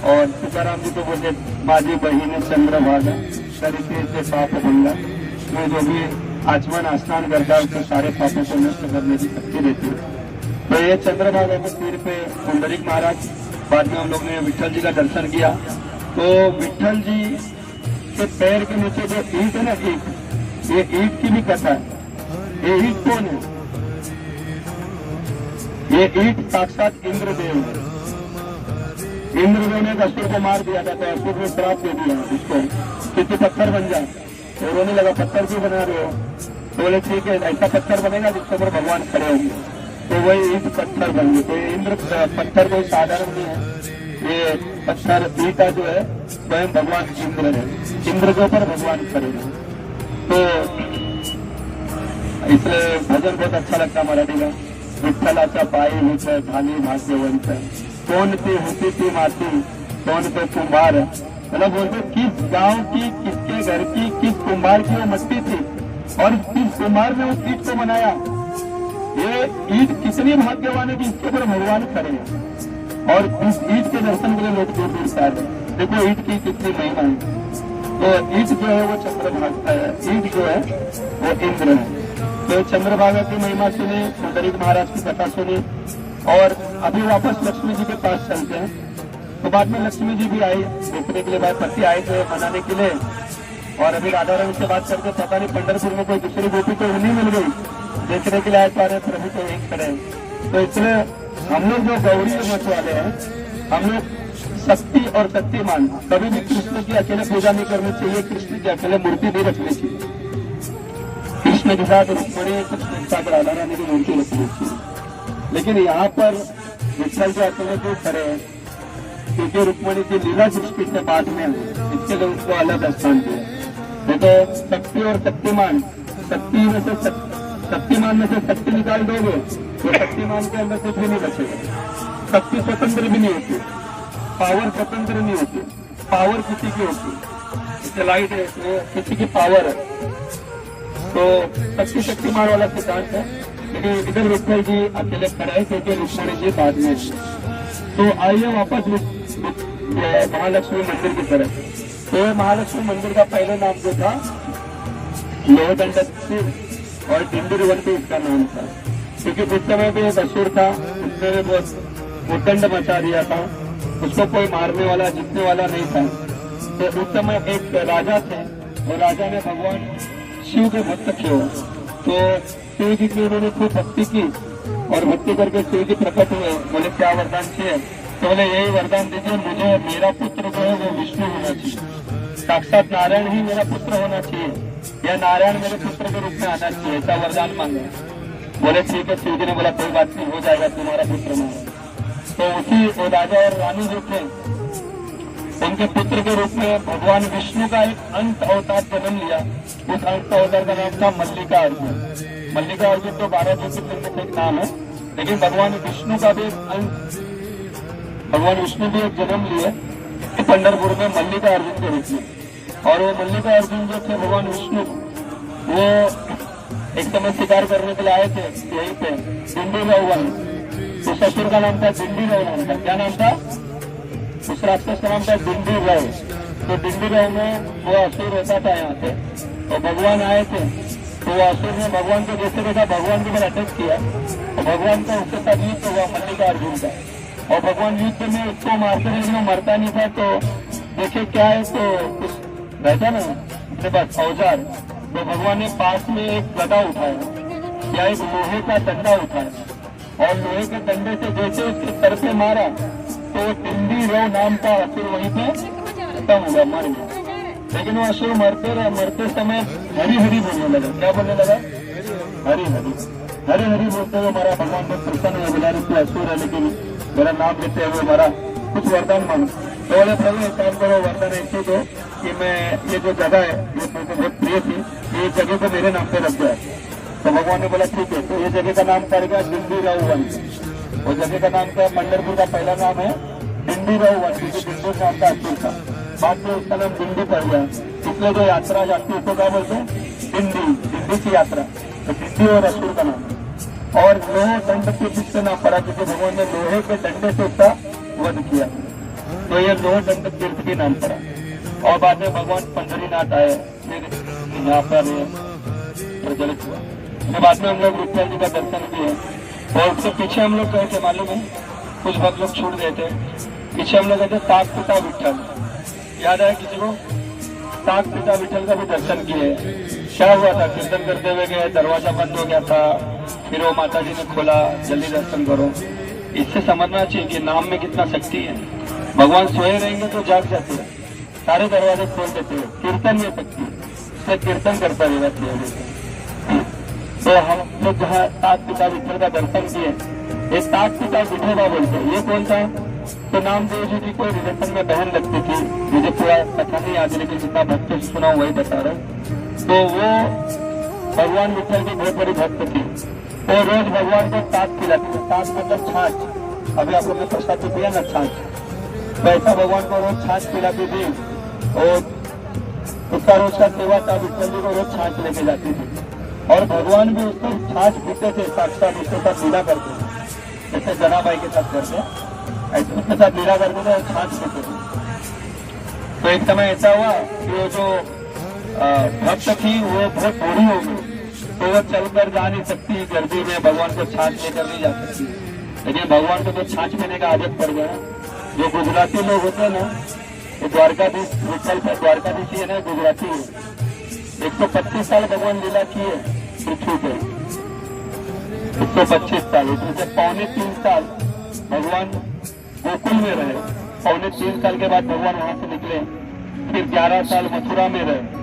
और तुकाराम जी को बोलते बाजी बहिने चंद्रभागा तरीके से पाप भंगा, में जो भी आचमन स्नान करता है उसके सारे पापों को नष्ट करने की शक्ति रहती है। तो ये चंद्रभागा के तीर पे पुंडलिक महाराज, बाद में हम लोग ने विठल जी का दर्शन किया। तो विठल जी के पैर के नीचे जो ईंट है ना, ईंट, ये ईंट की भी कथा है। ये ईंट कौन है, ये ईंट साक्षात इंद्रदेव है। इंद्रदेव ने असुर को मार दिया था, तो असुर ने श्राप दे दिया उसको कि तू पत्थर बन जाए। तो रोने लगा पत्थर क्यों बना रहे हो। तो बोले ठीक है ऐसा पत्थर बनेगा जिसके ऊपर भगवान खड़े होंगे। तो वही ईंट पत्थर बन गए। तो इंद्र पत्थर कोई साधारण नहीं है, ये पत्थर ईंटा जो है स्वयं भगवान इंद्र है, इंद्र के ऊपर भगवान खड़े हैं। तो इसलिए भजन बहुत अच्छा लगता है मराठी का, विठ्ठलाचा पायी होत झाली भाग्यवंत, कौन ती होती थी माती कौन तो कुम्हार। मतलब बोलते किस गांव की, किसके घर की, किस कुम्हार की वो मट्टी थी और किस कुम्हार ने उस ईंट को बनाया। ये ईंट कितनी भाग्यवान है कि इसके ऊपर भगवान खड़े हैं और इस ईंट के दर्शन के लिए लोग दूर दूर से आ रहे हैं। देखो ईंट की कितनी महिमा है। तो ईंट जो है वो चंद्रभागा, ईंट जो है वो इंद्र है। तो चंद्रभागा की महिमा सुनी, पुंडलिक महाराज की कथा सुनी और अभी वापस लक्ष्मी जी के पास चलते हैं। तो बाद में लक्ष्मी जी भी आई देखने के लिए, भाई पति आए थे मनाने के लिए। और अभी राधा रानी से बात करके पता नहीं पंढरपुर में कोई दूसरी गोपी तो नहीं मिल गई, देखने के लिए आए तो प्रभु तो यहीं खड़े हैं। तो इसलिए हम लोग जो गौरी मठ वाले हैं, हम लोग शक्ति और शक्तिमान, कभी भी कृष्ण की अकेले पूजा नहीं करनी चाहिए, कृष्ण की अकेले मूर्ति नहीं रखनी चाहिए। कृष्ण के साथ रुक्मिणी, कृष्ण के साथ राधा रानी की मूर्ति रखी हुई थी। लेकिन यहाँ पर विठल जो अकेले क्यों खड़े हैं, क्योंकि रुक्मिणी की लीला सृष्टि से बाद में इसके लिए उसको अलग स्थान दिया। देखो शक्ति और शक्तिमान, शक्तिमान में से शक्ति निकाल दोगे तो शक्तिमान के अंदर कुछ भी नहीं बचेगा। शक्ति स्वतंत्र भी नहीं होती, पावर स्वतंत्र नहीं होती, पावर किसी की होती, जैसे लाइट है तो किसी की पावर है, तो शक्ति शक्तिमान वाला सिद्धांत है। लेकिन इधर विठल जी अकेले खड़े हैं क्योंकि रुक्मिणी जी बाद में। तो आइए वापस महालक्ष्मी मंदिर की तरफ। तो महालक्ष्मी मंदिर का पहले नाम जो था लोहदंड और डिंडीरवंती इसका नाम था, क्योंकि उस समय भी एक असुर था, उसने बहुत उद्दंड मचा दिया था, उसको कोई मारने वाला जीतने वाला नहीं था। तो उस समय एक राजा थे, और राजा ने भगवान शिव के भक्त किए, तो शिव जी की उन्होंने खूब भक्ति की और भक्ति करके शिव जी प्रकट हुए। बोले क्या वरदान चाहिए? तो बोले यही वरदान दीजिए, मुझे मेरा पुत्र जो है वो विष्णु होना चाहिए, साक्षात नारायण ही मेरा पुत्र होना चाहिए, या नारायण मेरे पुत्र के रूप में आना चाहिए, ऐसा वरदान मांगा। बोले ठीक है। शिव जी ने बोला कोई बात नहीं, हो जाएगा तुम्हारा पुत्र मांगा। तो उसी वो राजा और रानी जो थे उनके पुत्र के रूप में भगवान विष्णु का एक अंत अवतार जन्म लिया। उस अंत अवतार का नाम था मल्लिकार्जुन। मल्लिकार्जुन तो 12 ज्योतिर्लिंग में से एक नाम है, लेकिन भगवान विष्णु का भी एक अंत, भगवान विष्णु भी एक जन्म लिए पंढरपुर में मल्लिकार्जुन के रूप में। और वो मल्लिकार्जुन जो थे भगवान विष्णु, वो एक समय शिकार करने के लिए आए थे यहीं पे डिंडीरव वन। उस असुर का नाम था डिंडीरव नाम था। क्या नाम था? उस राक्षस का नाम था डिंडीरव। तो डिंडीरव में वो असुर रहता था यहाँ पे, तो भगवान आए थे, तो वो असुर ने भगवान को जैसे देखा भगवान के ऊपर अटैक किया, तो भगवान का उसके साथ युद्ध हुआ मल्लिकार्जुन का, और भगवान युद्ध में उसको मारते लेकिन वो मरता नहीं था। तो देखे क्या है, तो कुछ रहता ना अपने पास औजार, तो भगवान ने पास में एक गदा उठाया या एक लोहे का डंडा उठाया, और लोहे के डंडे से जैसे उसके सर पे मारा तो डिंडीरव नाम का असुर वहीं पे खत्म हुआ, मर गया। लेकिन वो असुर मरते समय हरी हरी बोलने लगा। क्या बोलने लगा? हरी हरी हरी हरी बोलते हुए मरा। भगवान को प्रसन्न हुआ, बोला तू असुर है लेकिन मेरा नाम लेते हुए मरा, कुछ वरदान मांगो। तो बोले प्रभु एक काम करो, वरदान ऐसे दो कि मैं ये जो जगह है ये मुझे बहुत प्रिय थी, ये जगह को मेरे नाम पे रख जाए। तो भगवान ने बोला ठीक है। तो ये जगह का नाम पड़ गया डिंडीरव वन। वो जगह का नाम क्या? पंढरपुर का पहला नाम है डिंडीरव वन, क्योंकि डिंडोर नाम का असुर था, बाद में उसका नाम डिंडी पड़ गया। इसलिए जो यात्रा जाती है उसको क्या बोलते हैं? डिंडी की यात्रा। तो डिंडी और असुर का नाम, और लोह दंड के जिससे नाम पड़ा क्योंकि भगवान ने लोहे के डंडे से उसका वध किया, तो ये लोह दंड तीर्थ के नाम पड़ा। और बाद में भगवान पंढरीनाथ आए, फिर यहाँ पर प्रज्वलित हुआ। फिर बाद में हम लोग विठल जी का दर्शन किए, और उसके पीछे हम लोग गए थे, मालूम है कुछ भक्त लोग छूट गए थे, पीछे हम लोग गए थे ताक पिता विठल। याद है किसी को? ताक पिता विठल का भी दर्शन किए। क्या हुआ था? कीर्तन करते हुए गए, दरवाजा बंद हो गया था, फिर वो माता जी ने खोला, जल्दी दर्शन करो। इससे समझना चाहिए कि नाम में कितना शक्ति है। भगवान सोए रहेंगे तो जाग जाते हैं, सारे दरवाजे खोल देते हैं। कीर्तन में शक्ति, इससे कीर्तन करता रहेगा चाहिए। तो हम लोग जहाँ ताक पिता विठल का दर्शन किए, ये ताक पिता विठोबा बोलते हैं। ये कौन था? तो नामदेव जी को रिलेशन में बहन लगती थी, मुझे पूरा पता नहीं याद, लेकिन जितना भक्त से सुना वही बता रहा हूँ। तो वो भगवान विठल की बहुत बड़ी भक्त थी, वो रोज भगवान को ताक खिलाती थी। ताक मतलब छाछ, अभी आप लोग ने प्रसाद दिया ना छाछ, तो ऐसा भगवान को रोज छाछ खिलाती थी, और उसका रोज का सेवा था। विठल जी को रोज छाछ लेके जाती थी, और भगवान भी उसको छाछ पीते थे, साक्षात उसके साथ लीला करते थे, जैसे जनाबाई के साथ करते, ऐसे उसके साथ लीला करते थे और छाछ पीते थे। तो एक समय ऐसा हुआ कि वो जो भक्त थी वो बहुत बूढ़ी हो गई, तो वो चलकर जा नहीं सकती, गर्मी में भगवान को छाछ लेकर नहीं जा सकती। लेकिन भगवान को तो छाछ पीने का आदत पड़ गया। जो गुजराती लोग होते हैं ना, वो द्वारकाधीश विठल पे द्वारकाधीश है ना, गुजराती है। 125 साल भगवान लीला किए पृथ्वी पे, 125 साल, इसमें से 3.25 साल भगवान गोकुल में रहे, 3.25 साल के बाद भगवान वहां से निकले, फिर 11 साल मथुरा में रहे,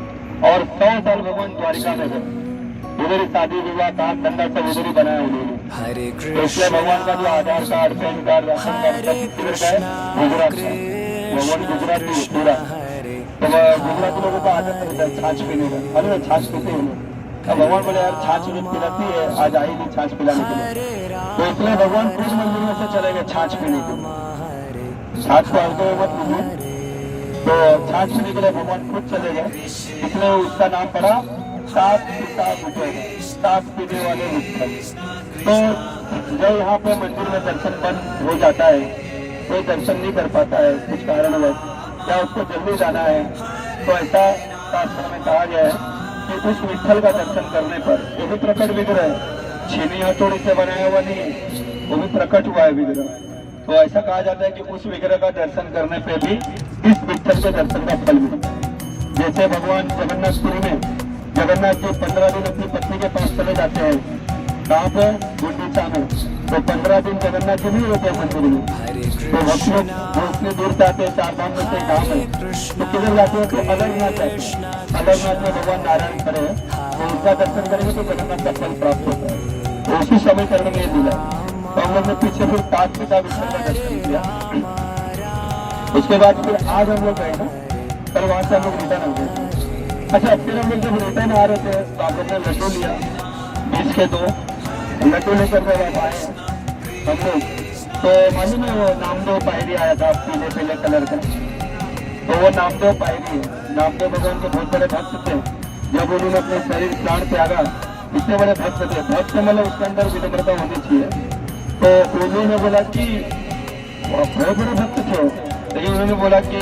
और 100 साल भगवान द्वारिका में रहे। उधर ही शादी विवाह काम धंधा सब उधर ही बनाया उन्होंने। तो इसलिए भगवान का जो Aadhaar card, PAN card, ration card सब किधर का है? गुजरात का। भगवान गुजराती है पूरा। तो गुजराती लोगों का आदत रहता है छाछ पीने का। अरे छाछ पीते हैं लोग। अब भगवान बोले यार छाछ रोज पिलाती है, आज आएगी छाछ पिलाने के लिए। तो इसलिए भगवान कुछ मंदिरों से चले गए छाछ पीने के लिए। छाछ को हल्के में मत लीजिए। तो छाछ पीने के लिए भगवान खुद चले गए, इसलिए उसका नाम पड़ा सात पिता विठल, सात पीने वाले विठल। तो जब यहाँ पे मंदिर में दर्शन बंद हो जाता है, कोई दर्शन नहीं कर पाता है कुछ कारणवश, या उसको जल्दी जाना है, तो ऐसा शास्त्र में कहा गया है कि उस विठल का दर्शन करने पर, वो भी प्रकट विग्रह है, छीनी हथौड़ी से बनाया हुआ नहीं है, वो भी प्रकट हुआ है विग्रह। तो ऐसा कहा जाता है कि उस विग्रह का दर्शन करने पे भी इस विठल के दर्शन का फल मिलता है। जैसे भगवान जगन्नाथपुरी में जगन्नाथ जी 15 दिन अपनी पत्नी के पास चले जाते हैं, कहाँ पे? गुंडीचा में। तो 15 दिन जगन्नाथ जी नहीं होते मंदिर में। तो भक्त लोग जो उतनी दूर जाते हैं, 4 धाम में से गाँव है, तो किधर जाते हैं? तो अलगनाथ जाते हैं। अलगनाथ में भगवान नारायण खड़े हैं, तो उनका दर्शन करेंगे तो जगन्नाथ का फल प्राप्त होता है। तो उसी समय करने में मिला। तो हम लोग ने पीछे फिर सात पिता विठल का दर्शन किया। उसके बाद फिर आज हम लोग गए ना, कल वहां से हम लोग रिटर्न हो गए। अच्छा, फिर हम लोग जब रिटर्न आ रहे थे तो आप लोग ने लड्डू लिया 20 के 2 लड्डू लेकर जब आप आए हम लोग, तो मालूम है वो नामदेव पायरी आया था पीले पीले कलर का। तो वो नामदेव पायरी है, नामदेव भगवान के बहुत बड़े भक्त थे। जब उन्होंने अपने शरीर प्राण त्यागा, इतने बड़े भक्त थे। भक्त मतलब उसके अंदर विनम्रता होनी चाहिए। तो उन्होंने बोला कि बहुत बड़े भक्त थे, लेकिन उन्होंने बोला कि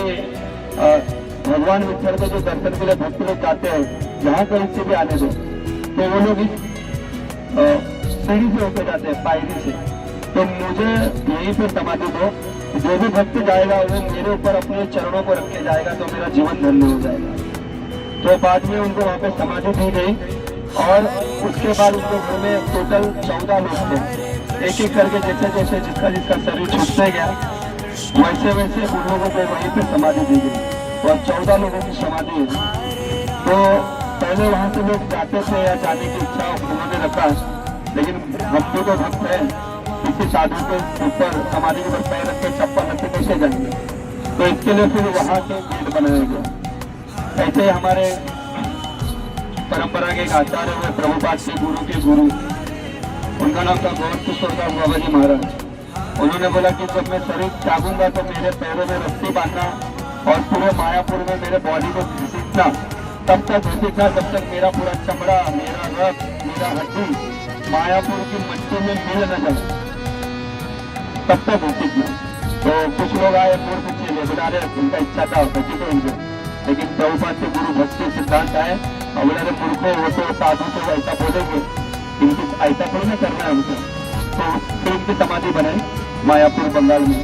भगवान विठल के जो दर्शन के लिए भक्त लोग जाते हैं, जहाँ कहीं से भी आने दो, तो वो लोग इस सीढ़ी से होकर जाते हैं, पायरी से। तो मुझे यहीं पे समाधि दो, जो भी भक्त जाएगा वो मेरे ऊपर अपने चरणों को रख के जाएगा, तो मेरा जीवन धन्य हो जाएगा। तो बाद में उनको वहाँ पे समाधि दी गई, और उसके बाद उनको घर में टोटल 14 लोग थे। एक एक करके जैसे जैसे जिसका जिसका शरीर छूटते गया, वैसे वैसे उन लोगों को वहीं पे समाधि दी गई, और 14 लोगों की समाधि है। तो पहले वहाँ से लोग जाते थे या जाने की इच्छा उन्होंने रखा, लेकिन हम भी तो भक्त है, किसी साधु के ऊपर समाधि के ऊपर पैर रखे चप्पल रखे कैसे जाएंगे? तो इसके लिए फिर वहाँ के गेट बनाया गया। ऐसे ही हमारे परंपरा के एक आचार्य हुए प्रभुपाद के गुरु, उनका नाम था गौर किशोर दास बाबा जी महाराज। उन्होंने बोला कि जब मैं शरीर त्यागूंगा तो मेरे पैरों में रस्सी बांधना और पूरे मायापुर में मेरे बॉडी को घसीटना, तब तक घसीटना जब तक मेरा पूरा चमड़ा, मेरा रक्त, मेरा हड्डी मायापुर की मट्टी में मिल न जाए, तब तक घसीटना। तो कुछ लोग आए मूर्ख चेले, बुला रहे उनका इच्छा था घसीटे उनको, लेकिन प्रभुपाद के गुरु भक्ति सिद्धांत आए और बोला रहे मूर्खों, वो तो साधु तो ऐसा बोलेंगे, इनकी ऐसा थोड़ी ना करना है हमको। तो फिर इनकी समाधि बनाई मायापुर बंगाल में।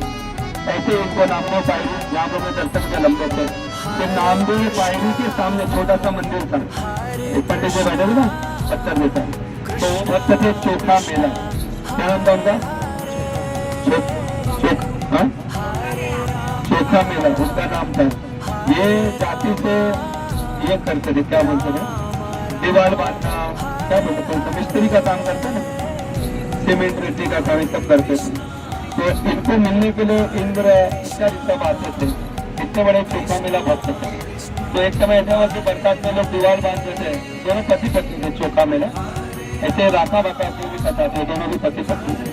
ऐसे इनको नामदेव पायरी, जहाँ पर दर्शन के लंबे थे, तो नामदेव पायरी के सामने छोटा सा मंदिर था, एक पंडित जी बैठे थे ना पत्थर देता, तो वो भक्त थे चोखा मेला। क्या नाम था उनका? चोखा मेला उसका नाम था। ये जाति से ये करते थे, क्या बोलते थे, दीवार बांधना, क्या बोलते थे, मिस्त्री का काम करते ना, सीमेंट मिट्टी का काम सब करते थे। तो इनको मिलने के लिए इंद्र इत्यादि सब आते थे, इतने बड़े चोखा मेला भक्त थे। तो एक समय ऐसा हुआ कि बरसात में लोग दीवार बांधते थे, दोनों पति पत्नी थे, चोखा मेला। ऐसे राका बाका भी कथा थे, दोनों भी पति पत्नी थे।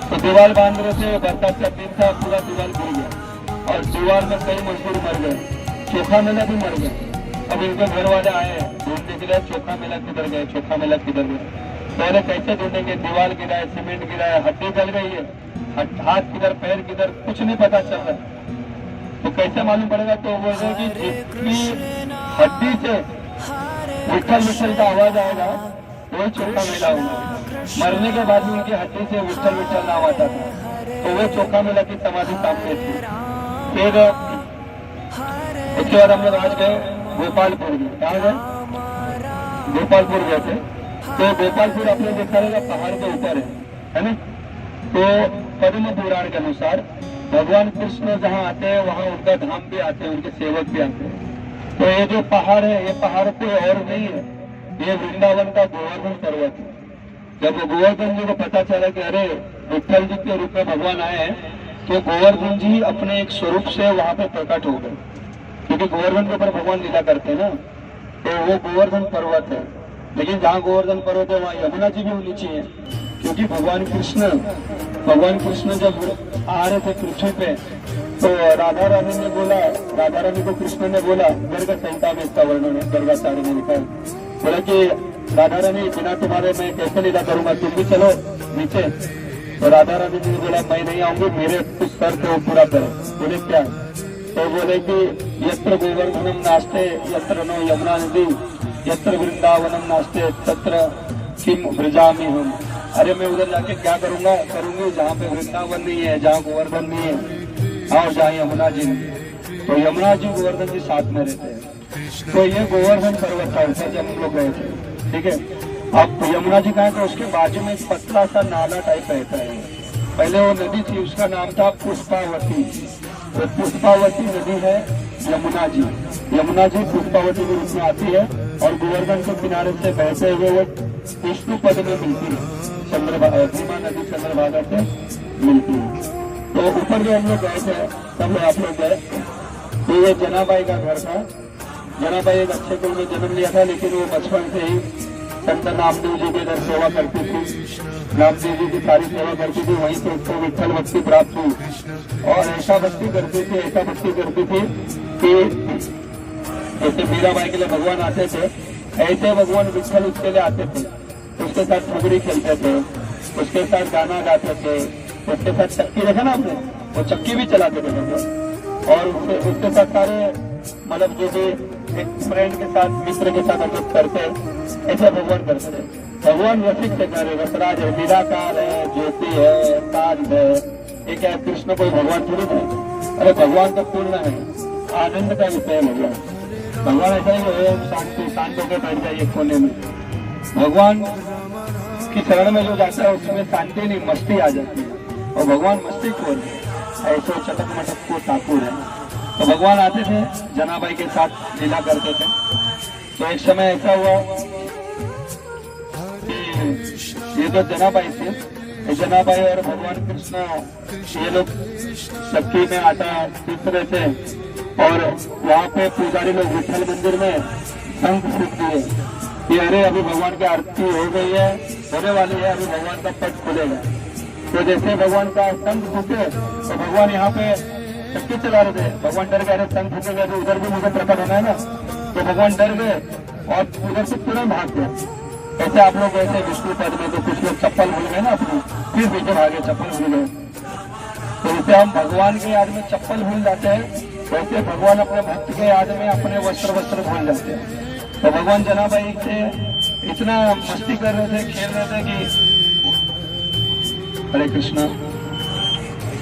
तो दीवार बांध रहे थे, बरसात का दिन था, पूरा दीवार गिर गया और दीवार में कई मजदूर मर गए, चोखा मेला भी मर गया। अब इनके घर वाले आए ढूंढने के लिए, चोखा मेला किधर गए, चोखा मेला किधर गए। पहले कैसे ढूंढेंगे, दीवार गिरा है, सीमेंट गिरा है, हड्डी जल गई है, हाथ किधर पैर किधर कुछ नहीं पता चल रहा, तो कैसे मालूम पड़ेगा? तो बोल रहे कि जितनी हड्डी से विठल विठल का आवाज आएगा वही चोखा मेला होगा। मरने के बाद भी उनकी हड्डी से विठल विठल नाम आता था, तो वो चोखा मेला की समाधि सामने थी। फिर उसके बाद हम लोग आज गए गोपालपुर में। कहाँ गए? गोपालपुर गए थे। तो गोपालपुर आपने देखा रहेगा पहाड़ के ऊपर है ना। तो पद्म पुराण के अनुसार भगवान कृष्ण जहाँ आते हैं वहाँ उनका धाम भी आते हैं, उनके सेवक भी आते हैं। तो ये जो पहाड़ है, ये पहाड़ कोई और नहीं है, ये वृंदावन का गोवर्धन पर्वत है। जब गोवर्धन जी को पता चला कि अरे विठल जी के रूप में भगवान आए हैं, तो गोवर्धन जी अपने एक स्वरूप से वहां पे प्रकट हो गए, क्योंकि गोवर्धन के ऊपर भगवान लीला करते हैं ना, तो वो गोवर्धन पर्वत है। लेकिन जहाँ गोवर्धन पर्वत है वहाँ यमुना जी भी होनी चाहिए, क्योंकि भगवान कृष्ण जब आ रहे थे पृथ्वी पे, तो राधा रानी ने बोला, राधा रानी को कृष्ण ने बोला, गर्ग संहिता में इसका वर्णन है, गर्गाचार्य ने लिखा है, बोला कि राधा रानी बिना तुम्हारे मैं कैसे लीला करूंगा, तुम भी चलो नीचे। तो राधा रानी ने बोला मैं नहीं आऊंगी, मेरे कुछ शर्त वो पूरा करो। बोले क्या? तो बोले कि यत्र गोवर्धनम नास्ते यत्र नो यमुना नदी यत्र वृंदावनम नास्ते तत्र किम व्रजामि हम। अरे मैं उधर जाके क्या करूंगी जहाँ पे वृंदावन नहीं है, जहाँ गोवर्धन नहीं है और जहाँ यमुना जी नहीं। तो यमुना जी गोवर्धन जी साथ में रहते हैं। तो ये गोवर्धन पर्वत था जब हम लोग गए थे, ठीक है। अब यमुना जी कहा, तो उसके बाजू में एक पतला सा नाला टाइप रहता है। पहले वो नदी थी, उसका नाम था पुष्पावती। तो पुष्पावती नदी है यमुना जी। यमुना जी पुष्पावती के रूप में आती है और गोवर्धन के किनारे से बहते हुए वो विष्णु पद में मिलती है, भीमा नदी चंद्रभागा से मिलती है। तो ऊपर जो हम लोग गए थे, तब आप लोग गए, तो ये जनाबाई का घर था। जनाबाई एक अच्छे कुल में जन्म लिया था, लेकिन वो बचपन से ही संत नामदेव जी के इधर सेवा करती थी, नामदेव जी की सारी सेवा करती थी, वहीं से उसको विठल भक्ति प्राप्त हुई। और ऐसा भक्ति करती थी कि जैसे मीराबाई के लिए भगवान आते थे, ऐसे भगवान विठल उसके लिए आते थे, उसके साथ फुगड़ी खेलते थे, उसके साथ गाना गाते थे, उसके साथ चक्की देखा ना आपने, वो चक्की भी चलाते थे भगवान। और उसके साथ सारे मतलब जो भी एक फ्रेंड के साथ, मित्र के साथ हम लोग करते, ऐसे भगवान करते थे। भगवान रसिक से करे, रसराज है, निराकार है, ज्योति है, शांत है। ये क्या कृष्ण कोई भगवान थोड़ी है? अरे भगवान तो पूर्ण है, आनंद का विषय है भगवान। भगवान ऐसा ही है, शांत होकर बैठ जाइए कोने में। भगवान की शरण में जो जाता है उसमें शांति नहीं, मस्ती आ जाती है। और भगवान मस्ती खोर है, ऐसे चटक मटक को ठाकुर है। तो भगवान आते थे, जनाबाई के साथ लीला करते थे। तो एक समय ऐसा हुआ कि ये तो जनाबाई थे, जनाबाई और भगवान कृष्ण ये लोग चक्की में आटा पीस रहे थे, और वहाँ पे पुजारी लोग विठल मंदिर में शंख फूंक दिए कि अरे अभी भगवान की आरती हो गई है, होने वाली है, अभी भगवान का पट खुलेगा। तो जैसे भगवान का शंख फूके, तो भगवान यहाँ पे चक्की चला रहे थे। भगवान डर गए, शंख फूकेगा तो उधर भी मुझे प्रकट होना है ना। तो भगवान डर गए और उधर से तुरंत भाग गए। ऐसे आप लोग ऐसे विष्णु पद में, तो कुछ लोग चप्पल भूल गए ना अपनी, फिर पीछे भागे, चप्पल भूल गए। तो जैसे हम भगवान के याद में चप्पल भूल जाते हैं, वैसे भगवान अपने भक्त के याद में अपने वस्त्र भूल जाते हैं। तो भगवान जनाबाई से इतना मस्ती कर रहे थे, खेल रहे थे कि हरे कृष्णा,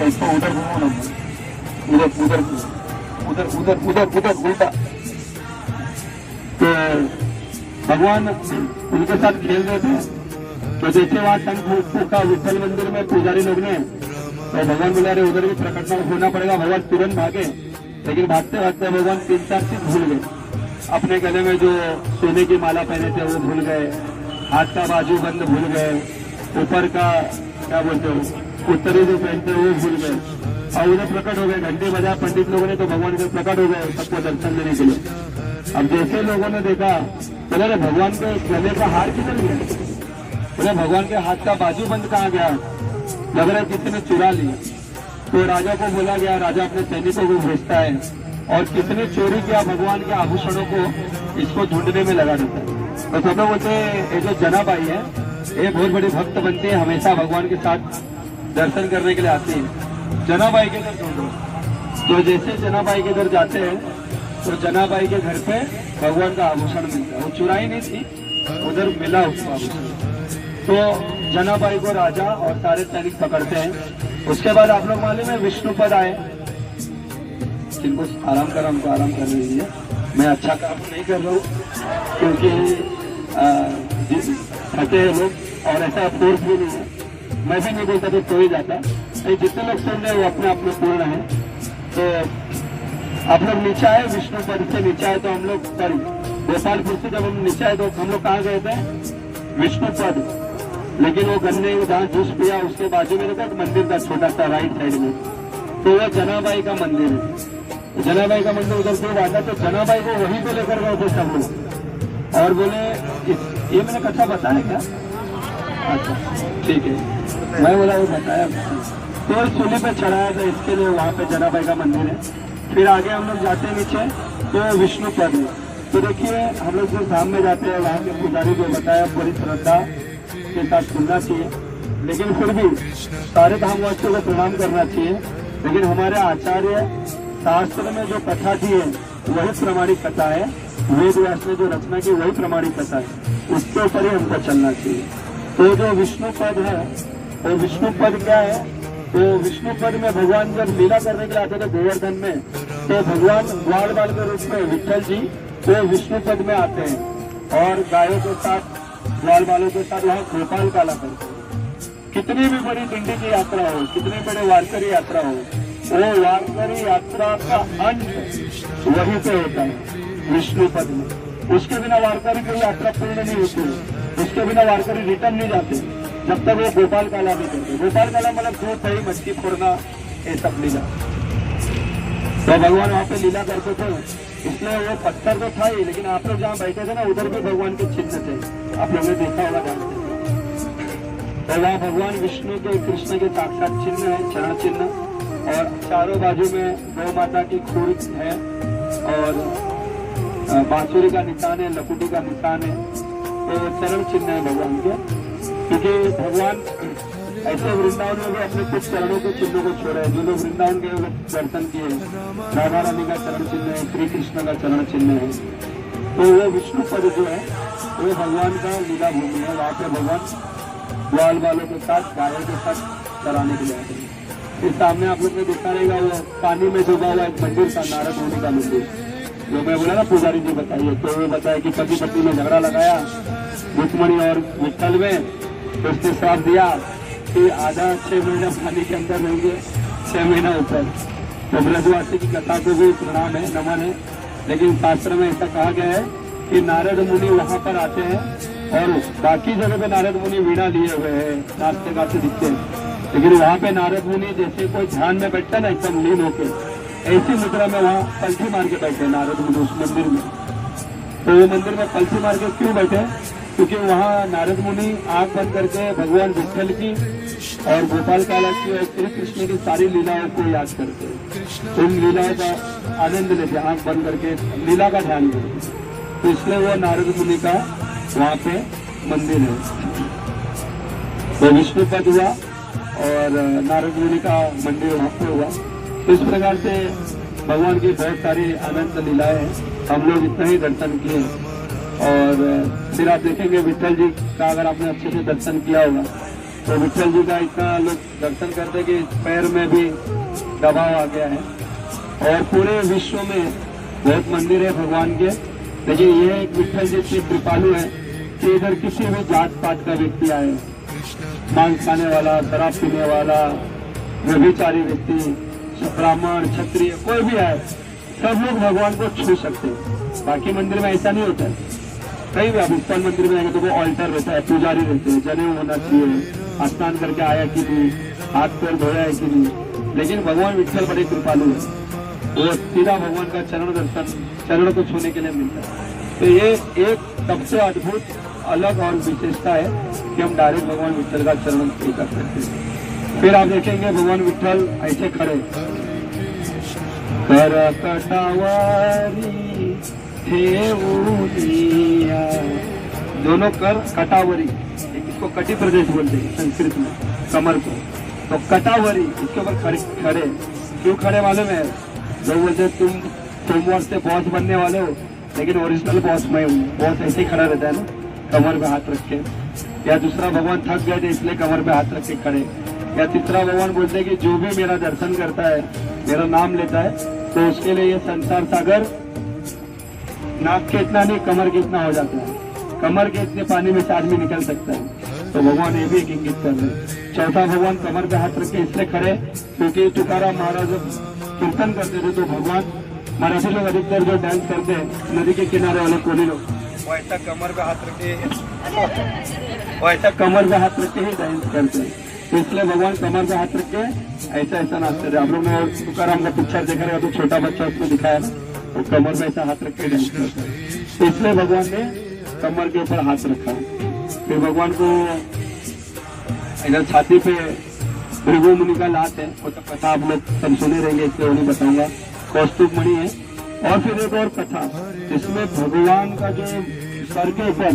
इसको उधर घूमो ना, उधर उल्टा। तो भगवान उनके साथ खेल रहे थे। तो जैसे वहां शंख फूका विठल मंदिर में पुजारी लोग ने, तो भगवान बोले अरे उधर भी प्रकट होना पड़ेगा। भगवान तुरंत भागे, लेकिन भागते भागते भगवान 3-4 चीज भूल गए। अपने गले में जो सोने की माला पहने थे वो भूल गए, हाथ का बाजू बंद भूल गए, ऊपर का क्या बोलते हो उत्तरी जो पहनते वो भूल गए, और उन्हें प्रकट हो गए। घंटे बजा पंडित लोगों ने, तो भगवान के प्रकट हो गए सबको दर्शन देने के लिए। अब जैसे लोगों ने देखा, बोले भगवान के गले का हार किधर गया, बोले भगवान के हाथ का बाजू बंद कहाँ गया, लग रहा है किसी ने चुरा लिया। तो राजा को बोला गया, राजा अपने सैनिकों को भेजता है और किसने चोरी किया भगवान के आभूषणों को, इसको ढूंढने में लगा देता है। तो सब लोग बोलते हैं ये जो जनाबाई है ये बहुत बड़ी भक्त बनती है, हमेशा भगवान के साथ दर्शन करने के लिए आती है, जनाबाई के घर ढूंढो। तो जैसे जनाबाई के घर जाते हैं, तो जनाबाई के घर पे भगवान का आभूषण मिलता है। वो चुराई नहीं थी, उधर मिला उसको आभूषण। तो जनाबाई को राजा और सारे सैनिक पकड़ते हैं। उसके बाद आप लोग मालूम है विष्णु पद आए, जिनको आराम कर, हमको आराम कर लीजिए, मैं अच्छा काम नहीं कर रहा हूँ क्योंकि थके हैं लोग और ऐसा फोर्स भी नहीं है, मैं भी नहीं बोलता तो कोई जाता। जितने लोग सुन रहे हैं वो अपने आप में पूर्ण है। तो आप लोग नीचे आए, विष्णु पद से नीचे आए, तो हम लोग सॉरी गोपालपुर से जब हम नीचे आए तो हम लोग कहाँ गए थे, विष्णु पद, लेकिन वो गन्ने जहाँ जूस पिया उसके बाजू में देखा मंदिर था छोटा सा राइट साइड में, तो वो जनाबाई का मंदिर है। जनाबाई का मंदिर उधर से आता, तो जनाबाई को वहीं पे लेकर गए थे सब लोग और बोले ये मैंने कथा बताया क्या, अच्छा ठीक है, मैं बोला वो बताया, तो चूल्हे पे चढ़ाया था इसके लिए वहाँ पे जनाबाई का मंदिर है। फिर आगे हम लोग जाते हैं नीचे तो विष्णु पद है, तो देखिए हम लोग जो धाम में जाते हैं वहाँ के पुजारी को बताया बड़ी श्रद्धा के साथ सुनना चाहिए, लेकिन फिर भी सारे धामवासियों को प्रणाम करना चाहिए। लेकिन हमारे आचार्य शास्त्र में जो कथा दी है वही प्रमाणिक कथा है, वेद व्यास ने जो रचना की वही प्रमाणिक कथा है, उसके ऊपर ही हमको चलना चाहिए। तो जो विष्णु पद है, तो विष्णु पद क्या है, तो विष्णु पद में भगवान जब लीला करने के लिए आते थे गोवर्धन में, तो भगवान ग्वाल बाल के रूप में विठल जी तो विष्णु पद में आते हैं और गायों के साथ ग्वाल बालों के साथ वहाँ गोपाल काला करते हैं। कितनी भी बड़ी पिंडी की यात्रा हो, कितनी बड़े वारकरी यात्रा हो, वो वारकरी यात्रा का अंत वहीं पे होता है विष्णु पद में। उसके बिना वारकरी की यात्रा पूर्ण नहीं होती है, उसके बिना वारकरी रिटर्न नहीं जाते जब तक वो गोपाल काला नहीं करते। गोपाल काला मतलब दूध दही मछली फोड़ना ये सब लीला, तो भगवान वहाँ पे लीला करते थे, इसलिए वो पत्थर तो था ही, लेकिन आप लोग जहाँ बैठे थे ना उधर भी भगवान के चिन्ह थे, आप लोगों ने देखा होगा जानते थे। तो वहाँ भगवान विष्णु के कृष्ण के साक्षात चिन्ह है, चरण चिन्ह, और चारों बाजू में गौ माता की खूर है और बांसुरी का निशान है, लकुटी का निशान है, तो चरण चिन्ह है भगवान के। क्योंकि भगवान ऐसे वृंदावन में भी अपने कुछ चरणों के चिन्हों को छोड़े हैं। जो लोग वृंदावन के लोग दर्शन किए, राधा रानी का चरण चिन्ह है, श्री कृष्ण का चरण चिन्ह है, तो वो विष्णु पद जो है वो भगवान का लीला भूमि है। वहाँ पे भगवान ग्वाल बालों के साथ गायों के साथ चराने के लिए आते हैं। इस सामने आप लोग ने देखा रहेगा वो पानी में डूबा हुआ एक मंदिर था, नारद मुनि का मंदिर, जो मैं बोला ना पुजारी जी बताइए, तो वो बताया कि पति पत्नी ने झगड़ा लगाया रुक्मणी और विठल में, तो उसने श्राप दिया कि आधा 6 महीना पानी के अंदर रहेंगे, 6 महीना ऊपर। तो ब्रजवासी की कथा को भी प्रणाम है, नमन है, लेकिन शास्त्र में ऐसा कहा गया है कि नारद मुनि वहां पर आते हैं और बाकी जगह पे नारद मुनि वीणा लिए हुए हैं, नाचते गाते दिखते हैं, लेकिन वहाँ पे नारद मुनि जैसे कोई ध्यान में बैठता है ना एकदम लीन होके, ऐसी मुद्रा में वहाँ पलथी मार के बैठे नारद मुनि उस मंदिर में। तो वो मंदिर में पलथी मार के क्यों बैठे, क्योंकि वहाँ नारद मुनि आंख बंद करके भगवान विठल की और गोपाल काला की और श्री कृष्ण की सारी लीलाओं को याद करते हैं, उन लीलाओं का आनंद लेते, आंख बंद करके लीला का ध्यान देते, तो इसलिए वो नारद मुनि का वहाँ पे मंदिर है। तो विष्णु पद हुआ और नारद मुनि का मंदिर वहाँ पे हुआ। तो इस प्रकार से भगवान की बहुत सारी आनंद लीलाएं हैं, हम लोग इतना ही दर्शन किए। और फिर आप देखेंगे विठल जी का अगर आपने अच्छे से दर्शन किया होगा तो विठल जी का इतना लोग दर्शन करते कि पैर में भी दबाव आ गया है। और पूरे विश्व में बहुत मंदिर है भगवान के, लेकिन ये एक विठल जी इतने कृपालु है कि इधर किसी भी जात पात का व्यक्ति आए, मांस खाने वाला, शराब पीने वाला, व्यभिचारी व्यक्ति, ब्राह्मण, क्षत्रिय, कोई भी आए, सब लोग भगवान को छू सकते हैं। बाकी मंदिर में ऐसा नहीं होता है। कई भी आप इस्कॉन मंदिर में जाएंगे तो वो ऑल्टर रहता है, पुजारी रहते हैं, जनेऊ होना चाहिए, स्नान करके आया कि नहीं, हाथ पैर धोया है कि नहीं, लेकिन भगवान विठल बड़े कृपालु है, वो सीधा भगवान का चरण दर्शन, चरण को छूने के लिए मिलता है। तो ये एक सबसे अद्भुत अलग और विशेषता है कि हम डायरेक्ट भगवान विठल का चरण कर सकते हैं। फिर आप देखेंगे भगवान विठल ऐसे खड़े, कर कटावारी दोनों कर कटावरी, इसको कटी प्रदेश बोलते हैं संस्कृत में, कमर को, तो कटावरी इसके ऊपर खड़े क्यों खड़े मालूम है? लोग बोलते तुम सोमवार से बॉस बनने वाले हो, लेकिन ओरिजिनल बॉस मैं हूँ। बॉस ऐसे ही खड़ा रहता है ना, कमर पे हाथ रख के। या दूसरा भगवान थक गए थे इसलिए कमर पे हाथ रख के खड़े। या तीसरा भगवान बोलते हैं कि जो भी मेरा दर्शन करता है, मेरा नाम लेता है, तो उसके लिए ये संसार सागर नाक के इतना नहीं कमर के इतना हो जाता है। कमर के इतने पानी में से आदमी निकल सकता है। तो भगवान ये भी एक इंगित कर रहे हैं। चौथा भगवान कमर पे हाथ रख के इसलिए खड़े क्योंकि तुकाराम महाराज जब कीर्तन करते थे तो भगवान मराठी लोग अधिकतर जो डांस करते हैं नदी के किनारे वाले कोली लोग, वो ऐसा कमर पे हाथ रखे वो ऐसा कमर पे हाथ रख के ही डांस करते हैं। तो इसलिए भगवान कमर पे हाथ रख के ऐसा ऐसा नाचते थे। आप लोग ने तुकाराम का पिक्चर देखा रहेगा, तो छोटा बच्चा उसको दिखाया ना, वो कमर पे ऐसा हाथ रख के डांस करता है। तो इसलिए भगवान ने कमर के ऊपर हाथ रखा। फिर भगवान को इधर छाती पे भृगु मुनि का लात है, वो तो कथा आप लोग सब सुने रहेंगे, इसलिए उन्हें बताऊंगा। कौस्तुभ मणि है। और फिर एक और कथा, इसमें भगवान का जो सर के ऊपर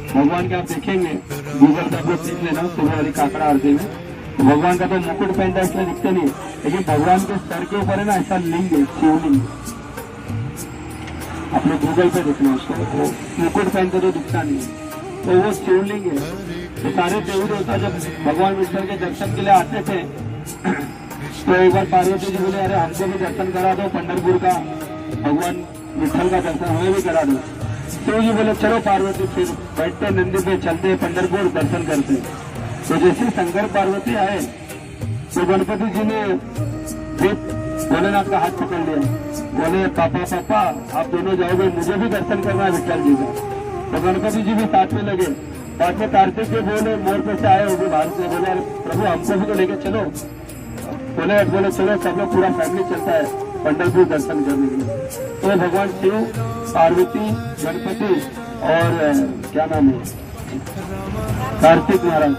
भगवान के आप देखेंगे, गूगल पे आप लोग देख लेना, सुबह वाली काकड़ा आरती में भगवान का तो मुकुट पहनता है इसलिए दिखते नहीं, लेकिन भगवान के सर के ऊपर है ना ऐसा लिंग है, शिवलिंग। आप लोग गूगल पे देखना उसको, वो मुकुट पहनते तो दिखता नहीं है, तो वो शिवलिंग है। तो सारे देवी देवता जब भगवान विष्णु के दर्शन के लिए आते थे, तो एक बार पार्वती जी बोले, अरे हमको भी दर्शन करा दो पंढरपुर का, भगवान विठल का दर्शन हमें भी करा दो। तो जी बोले चलो पार्वती, फिर बैठते नंदी पे, चलते पंढरपुर, दर्शन करते। तो जैसे शंकर पार्वती आए तो गणपति जी ने भोलेनाथ का हाथ पकड़ लिया, बोले पापा पापा आप दोनों जाओगे, मुझे भी दर्शन करना है विठल जी का। तो गणपति जी भी साथ में लगे। बाद में कार्तिक के बोले मोर पे से आए, वो भी बाहर से बोले, प्रभु हमको भी तो लेके चलो। बोले चलो सब लोग पूरा फैमिली चलता है पंढरपुर दर्शन करने के लिए। तो भगवान शिव, पार्वती, गणपति और क्या नाम है कार्तिक महाराज,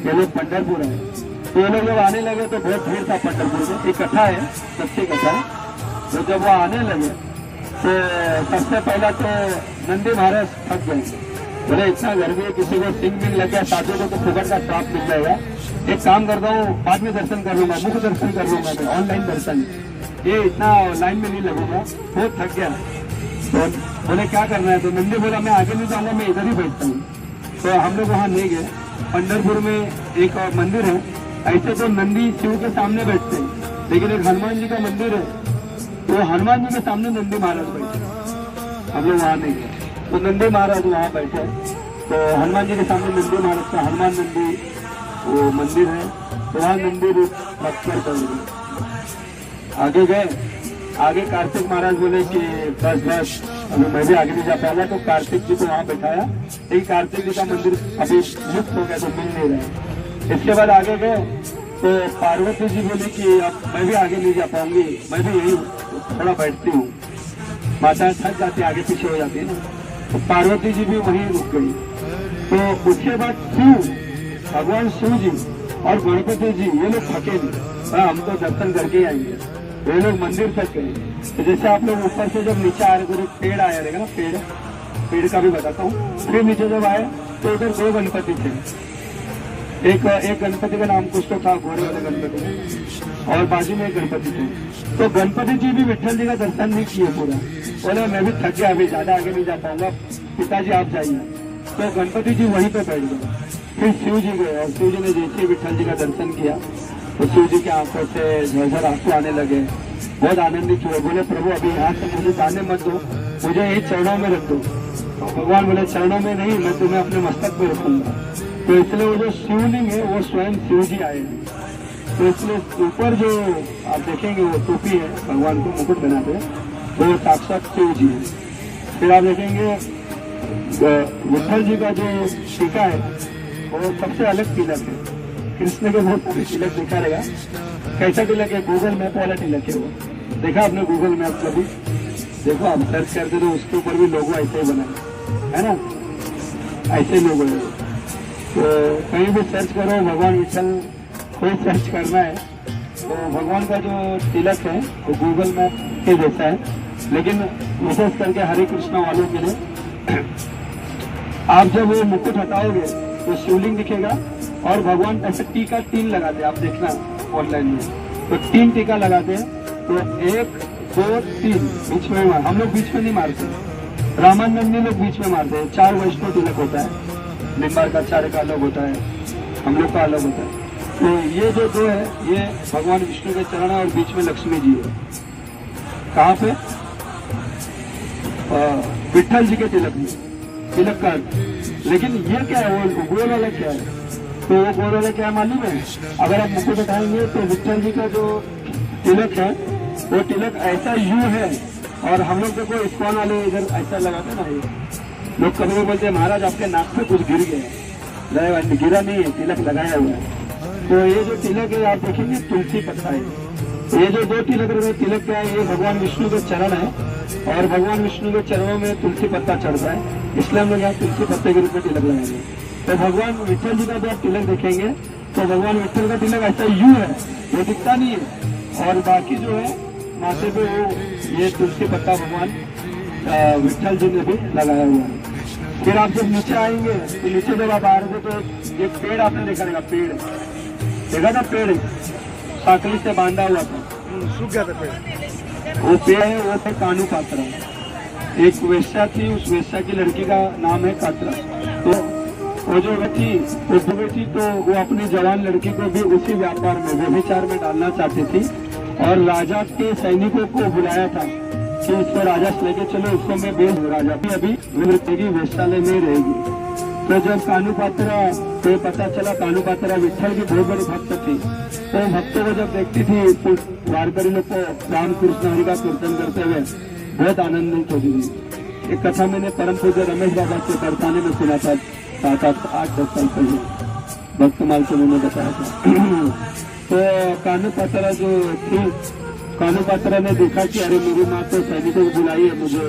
ये लोग पंढरपुर है। तो ये लोग जब आने लगे तो बहुत भीड़ था पंढरपुर में। एक कथा है, सच्ची कथा। तो जब वो आने लगे तो सबसे पहला तो नंदी महाराज थक गए, बोले इतना गर्मी है, किसी को सिंह बिंग लग गया, साधु को तो फुकट का श्राप मिल जाएगा, एक काम करता हूँ बाद में दर्शन कर लूंगा, मुख दर्शन कर लूंगा, ऑनलाइन दर्शन, ये इतना लाइन में नहीं लगूंगा, बहुत थक गया। तो बोले क्या करना है? तो नंदी बोला मैं आगे नहीं जाऊंगा, मैं इधर ही बैठता हूँ। तो हम लोग वहाँ ले गए। पंढरपुर में एक मंदिर है, ऐसे तो नंदी शिव के सामने बैठते हैं, लेकिन एक हनुमान जी का मंदिर है, तो हनुमान जी के सामने नंदी महाराज बैठे। हम लोग वहाँ नहीं गए, तो नंदी महाराज वहाँ बैठे। तो हनुमान जी के सामने नंदी महाराज का हनुमान नंदी वो मंदिर है, तो वहाँ नंदी रूप रखकर कर आगे गए। आगे कार्तिक महाराज बोले कि बस अभी मैं भी आगे नहीं जा पाऊंगा, तो कार्तिक जी को वहाँ बैठाया। एक कार्तिक जी का मंदिर अभी मुक्त हो गया, तो मिल नहीं रहा। इसके बाद आगे गए तो पार्वती जी बोले कि अब मैं भी आगे नहीं जा पाऊंगी, मैं भी यही थोड़ा बैठती हूँ, माता थक जाती आगे पीछे हो जाती है ना। तो पार्वती जी भी वहीं रुक गई। तो उसके बाद शिव, भगवान शिव जी और गणपति जी ये लोग थके नहीं, हम तो दर्शन करके ही आएंगे, ये लोग मंदिर तक गए। तो जैसे आप लोग ऊपर से जब नीचे आ रहे तो एक पेड़ आया रहेगा ना, पेड़ का भी बताता हूँ। फिर नीचे जब आए तो उधर दो गणपति थे, एक गणपति का नाम कुछ तो था, घोड़े वाले गणपति, और बाजू में एक गणपति थे। तो गणपति जी भी विठल जी का दर्शन नहीं किए पूरा, बोले मैं भी थक गया, अभी ज्यादा आगे नहीं जा पाऊंगा, पिताजी आप जाइए। तो गणपति जी वहीं पे बैठ गए। फिर शिव जी गए, और शिव जी ने जैसे विठल जी का दर्शन किया तो शिव जी की आंखों से झरझर आंसू आने लगे, बहुत आनंदित हुए। बोले प्रभु अभी यहाँ से मुझे जाने मत दो, मुझे यही चरणों में रख दो। तो भगवान बोले चरणों में नहीं, मैं तुम्हें अपने मस्तक पे रखूंगा। तो इसलिए वो जो शिवलिंग है वो स्वयं शिव जी आए हैं। तो इसलिए ऊपर जो आप देखेंगे वो टोपी है, भगवान को मुकुट बनाते हैं, तो वो साक्षात शिव जी है। फिर आप देखेंगे विठल जी का जो टीका है वो सबसे अलग तिलक है। कृष्ण के बहुत सारे तिलक दिखा रहेगा, कैसा तिलक है? गूगल मैप वाला तिलक है वो। देखा आपने गूगल मैप कभी? देखो आप सर्च करते तो उसके ऊपर भी लोगो ऐसे ही बना है ना, ऐसे लोगो है। तो कहीं भी सर्च करो भगवान विठल, कोई सर्च करना है तो भगवान का जो तिलक है वो गूगल मैप के जैसा है, लेकिन विशेष करके हरे कृष्णा वालों के लिए आप जब वो मुकुट हटाओगे तो शिवलिंग दिखेगा, और भगवान ऐसे टीका 3 लगाते हैं, आप देखना ऑनलाइन में, तो 3 टीका लगाते हैं। तो 1 2 3 बीच में हम लोग बीच में नहीं मारते, रामानंदी लोग बीच में मारते हैं। 4 वैष्णव तिलक होता है, निम्बार्काचार्य का अलग होता है, हम लोग का अलग होता है। तो ये जो 2 है ये भगवान विष्णु के चरण है, और बीच में लक्ष्मी जी है। कहाँ पे? विठल जी के तिलक का। लेकिन ये क्या है? वो गोल वाला क्या है? तो वो गोल वाला क्या मालूम है? अगर आप मुझको बताएंगे तो विठल जी का जो तिलक है वो तिलक ऐसा यू है और हम लोग देखो इस्कॉन वाले इधर ऐसा लगाते ना, ये लोग कभी भी बोलते हैं महाराज आपके नाक पे कुछ गिर गया, गिरा नहीं है, तिलक लगाया हुआ है। तो ये जो तिलक है आप देखेंगे तुलसी पत्ता है। ये जो 2 तिलक है, तिलक क्या है, ये भगवान विष्णु के चरण है और भगवान विष्णु के चरणों में तुलसी पत्ता चढ़ता है, इसलिए हम लोग यहाँ तुलसी पत्ते के रूप में तिलक लगाएंगे। तो भगवान विठल जी का जो आप तिलक देखेंगे तो भगवान विठल का तिलक ऐसा यू है, वो दिखता नहीं है, और बाकी जो है माथे पे वो ये तुलसी पत्ता भगवान विठल जी ने भी लगाया हुआ है। फिर आप जब नीचे आएंगे तो नीचे जब आप आ रहे थे तो ये पेड़ आपने देखा रहेगा, पेड़ देखा था, पेड़ साकली से बांधा हुआ था, सूख गया था पेड़। वो पेड़ है, वो थे कानू पात्रा। एक वेश्या थी, उस वेश्या की लड़की का नाम है कात्रा। तो वो जो थी वो डूबी थी, तो वो अपनी जवान लड़की को भी उसी व्यापार में व्यभिचार में डालना चाहती थी और राजा के सैनिकों को बुलाया था कि इसको राजा से लेके चलो, उसको मैं बेच दूं। राजा भी अभी रहेगी, वेश्यालय में रहेगी। तो जब कानू पात्रा को पता चला, कानू पात्रा विठल की बहुत बड़ी भक्त थी, तो भक्तों को जब देखती थी तो वारकरी लोग को राम कृष्ण हरि का कीर्तन करते हुए बहुत आनंदित होती थी। एक कथा मैंने परम पूज्य रमेश बाबा के बरसाने में सुना था 7-8-10 साल पहले, भक्तमाल से उन्होंने बताया था। तो कानू पात्रा जो थी, कानू पात्रा ने देखा कि अरे मेरी माँ तो सैनिकों को बुलाई है मुझे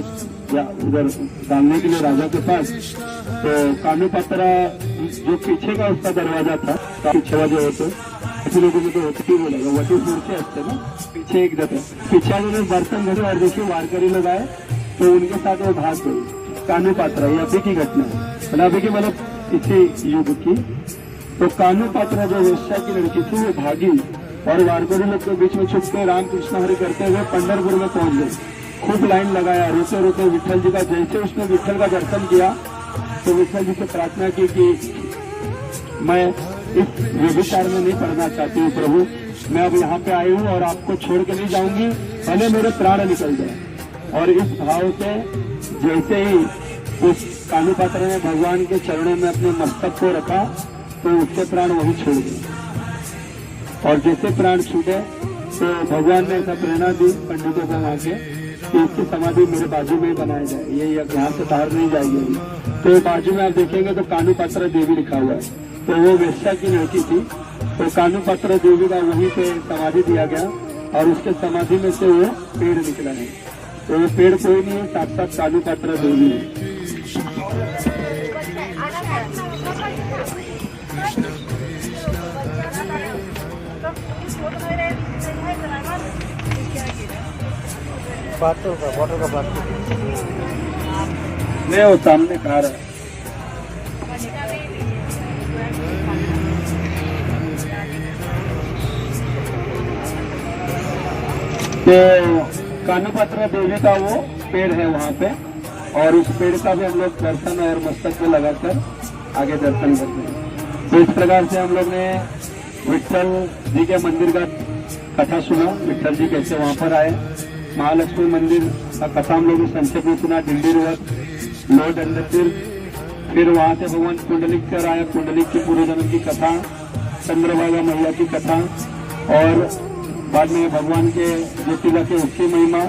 उधर डालने के लिए राजा के पास। तो कानू पात्रा जो पीछे का उसका दरवाजा था, पीछे जो होते ऐसे लोगों में तो वटी बोलेगा, वटी मोर्चे असते ना, पीछे एक दफे पीछे उन्होंने बर्तन धरे और देखिए वारकरी लोग आए तो उनके साथ वो भाग गई। कानू पात्रा ये अभी की घटना है, अभी की मतलब इसी युग की। तो कानू पात्रा जो वेश्या की लड़की थी वो भागी और वारकरी लोग के बीच में छुप के राम कृष्ण हरि करते हुए पंढरपुर में पहुंच गए। खूब लाइन लगाया, रोते रोते विठल जी का, जैसे उसने विठल का दर्शन किया तो विठल जी से प्रार्थना की कि मैं इस व्यभिचार में नहीं पड़ना चाहती हूँ प्रभु, मैं अब यहाँ पे आई हूँ और आपको छोड़ के नहीं जाऊंगी, भले मेरे प्राण निकल जाए। और इस भाव से जैसे ही उस कानू पात्रा ने भगवान के चरणों में अपने मस्तक को रखा तो उसके प्राण वही छोड़ गए। और जैसे प्राण छूटे तो भगवान ने ऐसा प्रेरणा दी पंडितों को वहां के कि इसकी समाधि मेरे बाजू में ही बनाया जाए, ये यहाँ से बाहर नहीं जाएगी। तो बाजू में आप देखेंगे तो कानू पात्रा देवी लिखा हुआ है, तो वो वेश्या की लड़की थी। तो कानू पात्रा देवी का वहीं पे समाधि दिया गया और उसके समाधि में से वो पेड़ निकला है। तो वो पेड़ कोई नहीं है, साक्षात कानू पात्रा देवी है। वाटर का बात नहीं, वो सामने कार है। तो कानू पात्रा देवी का वो पेड़ है वहाँ पे, और उस पेड़ का भी हम लोग दर्शन और मस्तक पे लगाकर आगे दर्शन करते हैं। तो इस प्रकार से हम लोग ने विठल जी के मंदिर का कथा सुना, विठल जी कैसे वहाँ पर आए। महालक्ष्मी मंदिर का कथा हम लोग ने संक्षेप में सुना, डिंडी रोड, लॉर्ड अंडरसिर। फिर वहाँ से भगवान कुंडलिक कर आए, कुंडलिक की पूर्व जन्म की कथा, चंद्रभागा मैया की कथा, और बाद में भगवान के जो तिलक है उसकी महिमा,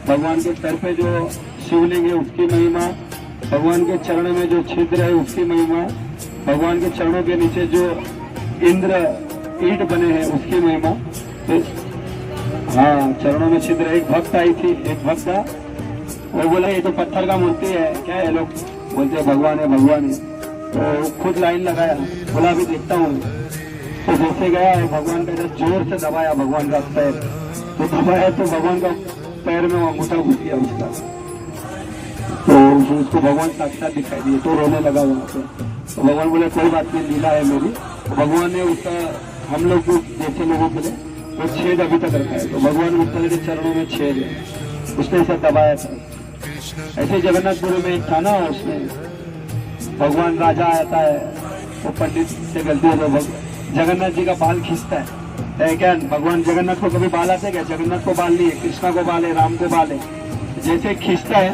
भगवान के सर पे जो शिवलिंग है उसकी महिमा, भगवान के चरण में जो छिद्र है उसकी महिमा, भगवान के चरणों के नीचे जो इंद्र ईंट बने हैं उसकी महिमा। तो हाँ, चरणों में छिद्र। एक भक्त आई थी, एक भक्त था, वो बोला ये तो पत्थर का मूर्ति है, क्या है? लोग बोलते हैं भगवान है, भगवान है। तो खुद लाइन लगाया, बोला अभी देखता हूँ। तो जैसे गया और भगवान का जोर से दबाया भगवान का पैर, तो दबाया तो भगवान का पैर में अंगूठा घुस गया उसका। तो उसको भगवान साक्षात दिखाई दिए, तो रोने लगा वहाँ पे। तो भगवान बोले कोई बात नहीं, लीला है मेरी। तो भगवान ने उसका, हम लोग जैसे लोगों के लिए वो छेद अभी तक रखा है। तो भगवान विठल के चरणों में छेद है, उसने ऐसा दबाया था। ऐसे जगन्नाथपुरी में एक था ना, उसमें भगवान राजा आता है, वो पंडित से गलती हो तो जगन्नाथ जी का बाल खींचता है क्या? भगवान जगन्नाथ को कभी बाल आते क्या? जगन्नाथ को बाल नहीं है, कृष्णा को बाल है, राम को बाल है। जैसे खींचता है,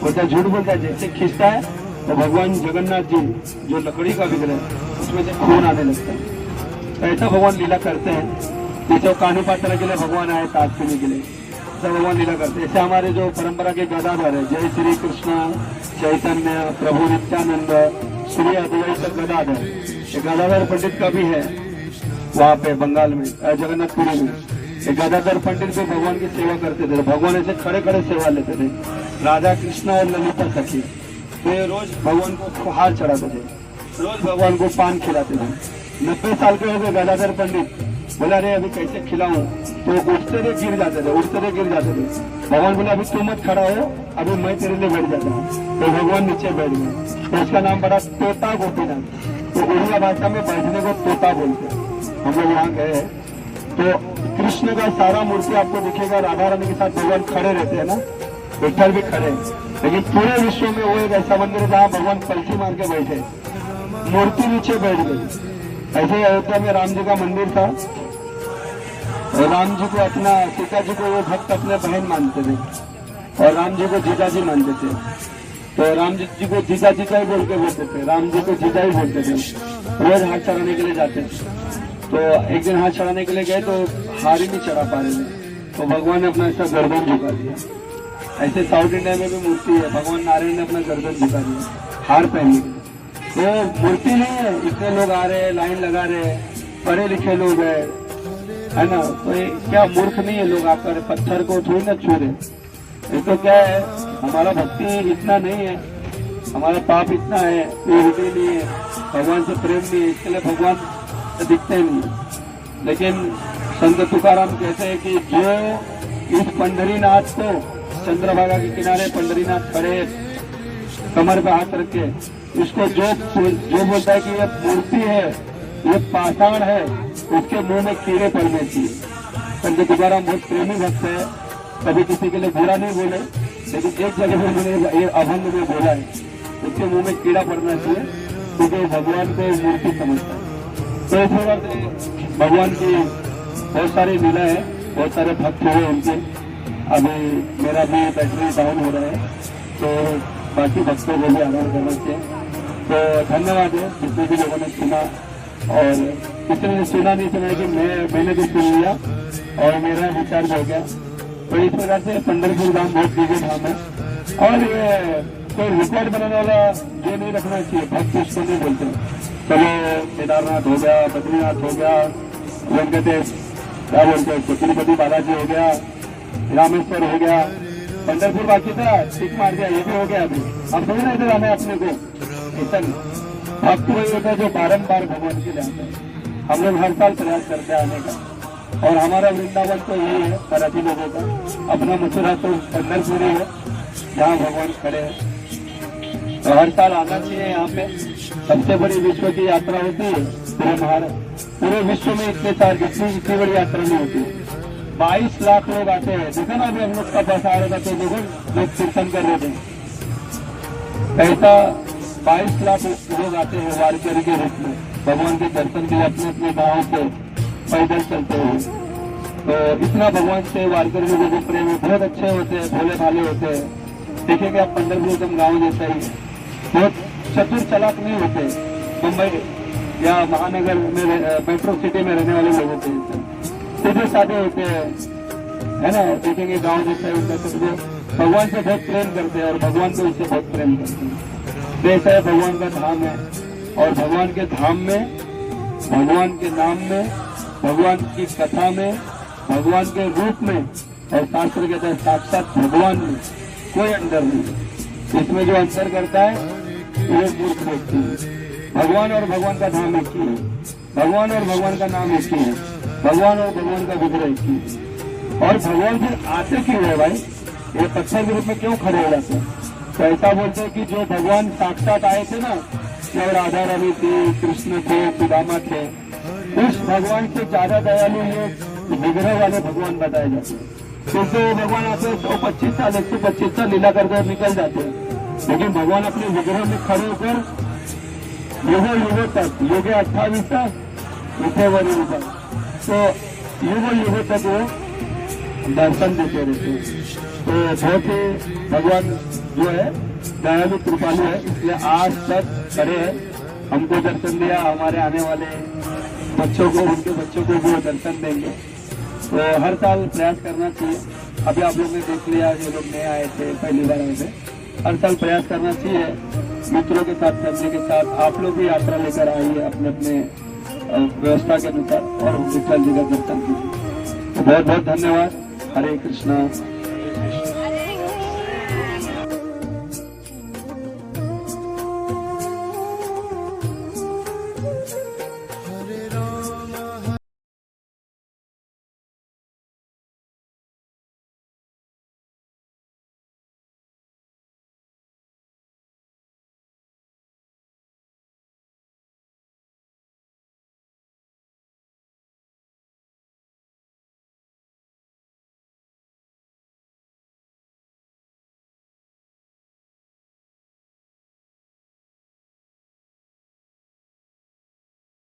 बोलता झूठ बोलता है, जैसे खींचता है तो भगवान जगन्नाथ जी जो लकड़ी का विग्रह उसमें से खून आने लगता है। तो ऐसा भगवान लीला करते हैं। जैसे कानू पात्रा के लिए भगवान आए ताज पीने के लिए, सब भगवान लीला करते हैं। ऐसे हमारे जो परंपरा के गदाधर है, जय श्री कृष्ण चैतन्य प्रभु नित्यानंद श्री अद्वैत गदाधर, ये गदाधर पंडित का भी है वहाँ पे बंगाल में जगन्नाथपुरी में। ये गदाधर पंडित भी भगवान की सेवा करते थे, भगवान ऐसे खड़े खड़े सेवा लेते थे, राधा कृष्ण और ललिता सखी। तो ये रोज भगवान को हार चढ़ाते थे, रोज भगवान को पान खिलाते थे। 90 साल के हो गए गदाधर पंडित, बोला अरे अभी कैसे खिलाऊं, तो उठते थे गिर जाते थे, उठते थे गिर जाते थे। भगवान बोला अभी तू मत खड़ा हो, अभी मैं तेरे लिए बैठ जाता हूँ। तो भगवान नीचे बैठ गए, तो उसका नाम पड़ा तोता गोपीनाथ। तो उड़िया भाषा में बैठने को तोता बोलते हैं। हम लोग वहाँ गए तो कृष्ण का सारा मूर्ति आपको दिखेगा, राधा रानी के साथ भगवान खड़े रहते हैं ना, विठल भी खड़े। लेकिन पूरे विश्व में वो एक ऐसा मंदिर है जहाँ भगवान पलकी मार के बैठे, मूर्ति नीचे बैठ गई। ऐसे अयोध्या में राम जी का मंदिर था, राम जी को अपना, सीता जी को वो भक्त अपने बहन मानते थे और राम जी को जीजा जी मानते थे। तो राम जी को जीजा जीजा ही बोल के बोलते थे, राम जी को जीजा ही बोलते थे। रोज हाथ चढ़ाने के लिए जाते थे। तो एक दिन हाथ चढ़ाने के लिए गए तो हार ही नहीं चढ़ा पा रहे थे, तो भगवान ने अपना ऐसा गर्दन झुका दिया। ऐसे साउथ इंडिया में भी मूर्ति है, भगवान नारायण ने अपना गर्दन झुका दिया हार पहनने के। तो मूर्ति नहीं है, इतने लोग आ रहे हैं, लाइन लगा रहे हैं, पढ़े लिखे लोग है ना। तो ये क्या मूर्ख नहीं है लोग आकर पत्थर को थोड़ी ना छू रहे। ये तो क्या है, हमारा भक्ति इतना नहीं है, हमारा पाप इतना है, प्योरिटी नहीं है, भगवान से प्रेम नहीं है, इसके लिए भगवान दिखते नहीं। लेकिन संत तुकाराम कहते हैं कि जो इस पंढरीनाथ को, चंद्रभागा के किनारे पंढरीनाथ खड़े कमर पे हाथ रख के, इसको जो बोलता है कि ये मूर्ति है, ये पाषाण है, उसके मुंह में कीड़े पड़ने चाहिए। संत तुकाराम बहुत प्रेमी भक्त है, कभी किसी के लिए बुरा नहीं बोले, लेकिन एक जगह में उन्होंने ये अभंग में बोला है, उसके मुंह में कीड़ा पड़ना चाहिए, क्योंकि भगवान को मूर्ति समझता है। तो इस प्रकार से भगवान की बहुत सारी लीला है, बहुत सारे भक्त हुए उनके। अभी मेरा भी बैटरी डाउन हो रहा है, तो बाकी भक्तों को भी आराम करना चाहिए। तो धन्यवाद है जितने भी लोगों ने सुना, और किसी ने सुना नहीं सुना कि मैंने भी सुन लिया और मेरा रिचार्ज हो गया। तो इस प्रकार से पंढरपुर धाम बहुत दिव्य धाम है, और ये कोई रिकॉर्ड बनाने वाला ये नहीं रखना चाहिए, भक्त उसको नहीं बोलते। चलो केदारनाथ हो गया, बद्रीनाथ हो गया, वेंकटेश क्या बोलते हैं, तिरुपति बालाजी हो गया, रामेश्वर हो गया, पंढरपुर बाकी था, टिक मार दिया, ये भी हो गया। अभी अब थोड़ी ना इधर आना है अपने को, ऐसा भक्त वही होता है जो बारम्बार भगवान के लिए आता है। हम लोग हर साल प्रयास करते हैं आने का, और हमारा वृंदावन तो यही है मराठी लोगों का, अपना मथुरा तो पंढरपुर ही है जहाँ भगवान खड़े हैं। तो हर साल आना चाहिए यहाँ पे। सबसे बड़ी विश्व की यात्रा होती है पूरे विश्व में, इतनी बड़ी यात्रा नहीं होती। 22 लाख लोग आते हैं, देखा ना अभी हम लोग का बस आ रहा था तो देखो लोग कीर्तन कर रहे थे, ऐसा 22 लाख लोग आते हैं वारकरी के रूप में भगवान के दर्शन के लिए अपने अपने गाँव से पैदल चलते हुए। तो इतना भगवान से वारकरी लोगों को प्रेम बहुत अच्छे होते हैं, भोले भाले होते हैं। देखेंगे आप पंढरपुर एकदम गाँव जैसा ही, बहुत चतुर चालाक नहीं होते। मुंबई या महानगर में मेट्रो सिटी में रहने वाले लोग होते हैं, सीधे साधे होते हैं, है ना। देखेंगे गांव जैसा होता है, तो भगवान से बहुत प्रेम करते हैं और भगवान को उससे बहुत प्रेम करते हैं। तो ऐसा है भगवान का धाम है, और भगवान के धाम में, भगवान के नाम में, भगवान की कथा में, भगवान के रूप में, और शास्त्र कहता है साक्षात भगवान में कोई अंतर नहीं। इसमें जो अंतर करता है वो मूर्ख व्यक्ति है। भगवान और भगवान का धाम एक ही है, भगवान और भगवान का नाम एक ही है, भगवान और भगवान का विग्रह एक ही है। और भगवान फिर आते क्यों है भाई, ये पत्थर के रूप में क्यों खड़े हो जाते हैं? तो ऐसा बोलते हैं कि जो भगवान साक्षात आए थे ना, जब राधा रानी थी, कृष्ण थे, सुदामा थे, उस भगवान से ज्यादा दयालु ये विग्रह वाले भगवान बताए जाते हैं। क्योंकि भगवान आते 125 साल 125 साल लीला करके निकल जाते हैं, लेकिन भगवान अपने विग्रह में खड़े होकर युगों तक, युगे 28 तक, तो युगों तक वो दर्शन देते रहते हैं। तो बहुत ही भगवान जो है दयालु कृपालु है, इसलिए आज तक खड़े हैं, हमको दर्शन दिया, हमारे आने वाले बच्चों को, उनके बच्चों को भी दर्शन देंगे। तो हर साल प्रयास करना चाहिए। अभी आप लोग ने देख लिया, जो लोग नए आए थे, पहली बार आए थे, हर साल प्रयास करना चाहिए मित्रों के साथ, फैमिली के साथ। आप लोग भी यात्रा लेकर आइए अपने अपने व्यवस्था के अनुसार और विठल जी का दर्शन कीजिए। तो बहुत बहुत धन्यवाद। हरे कृष्णा।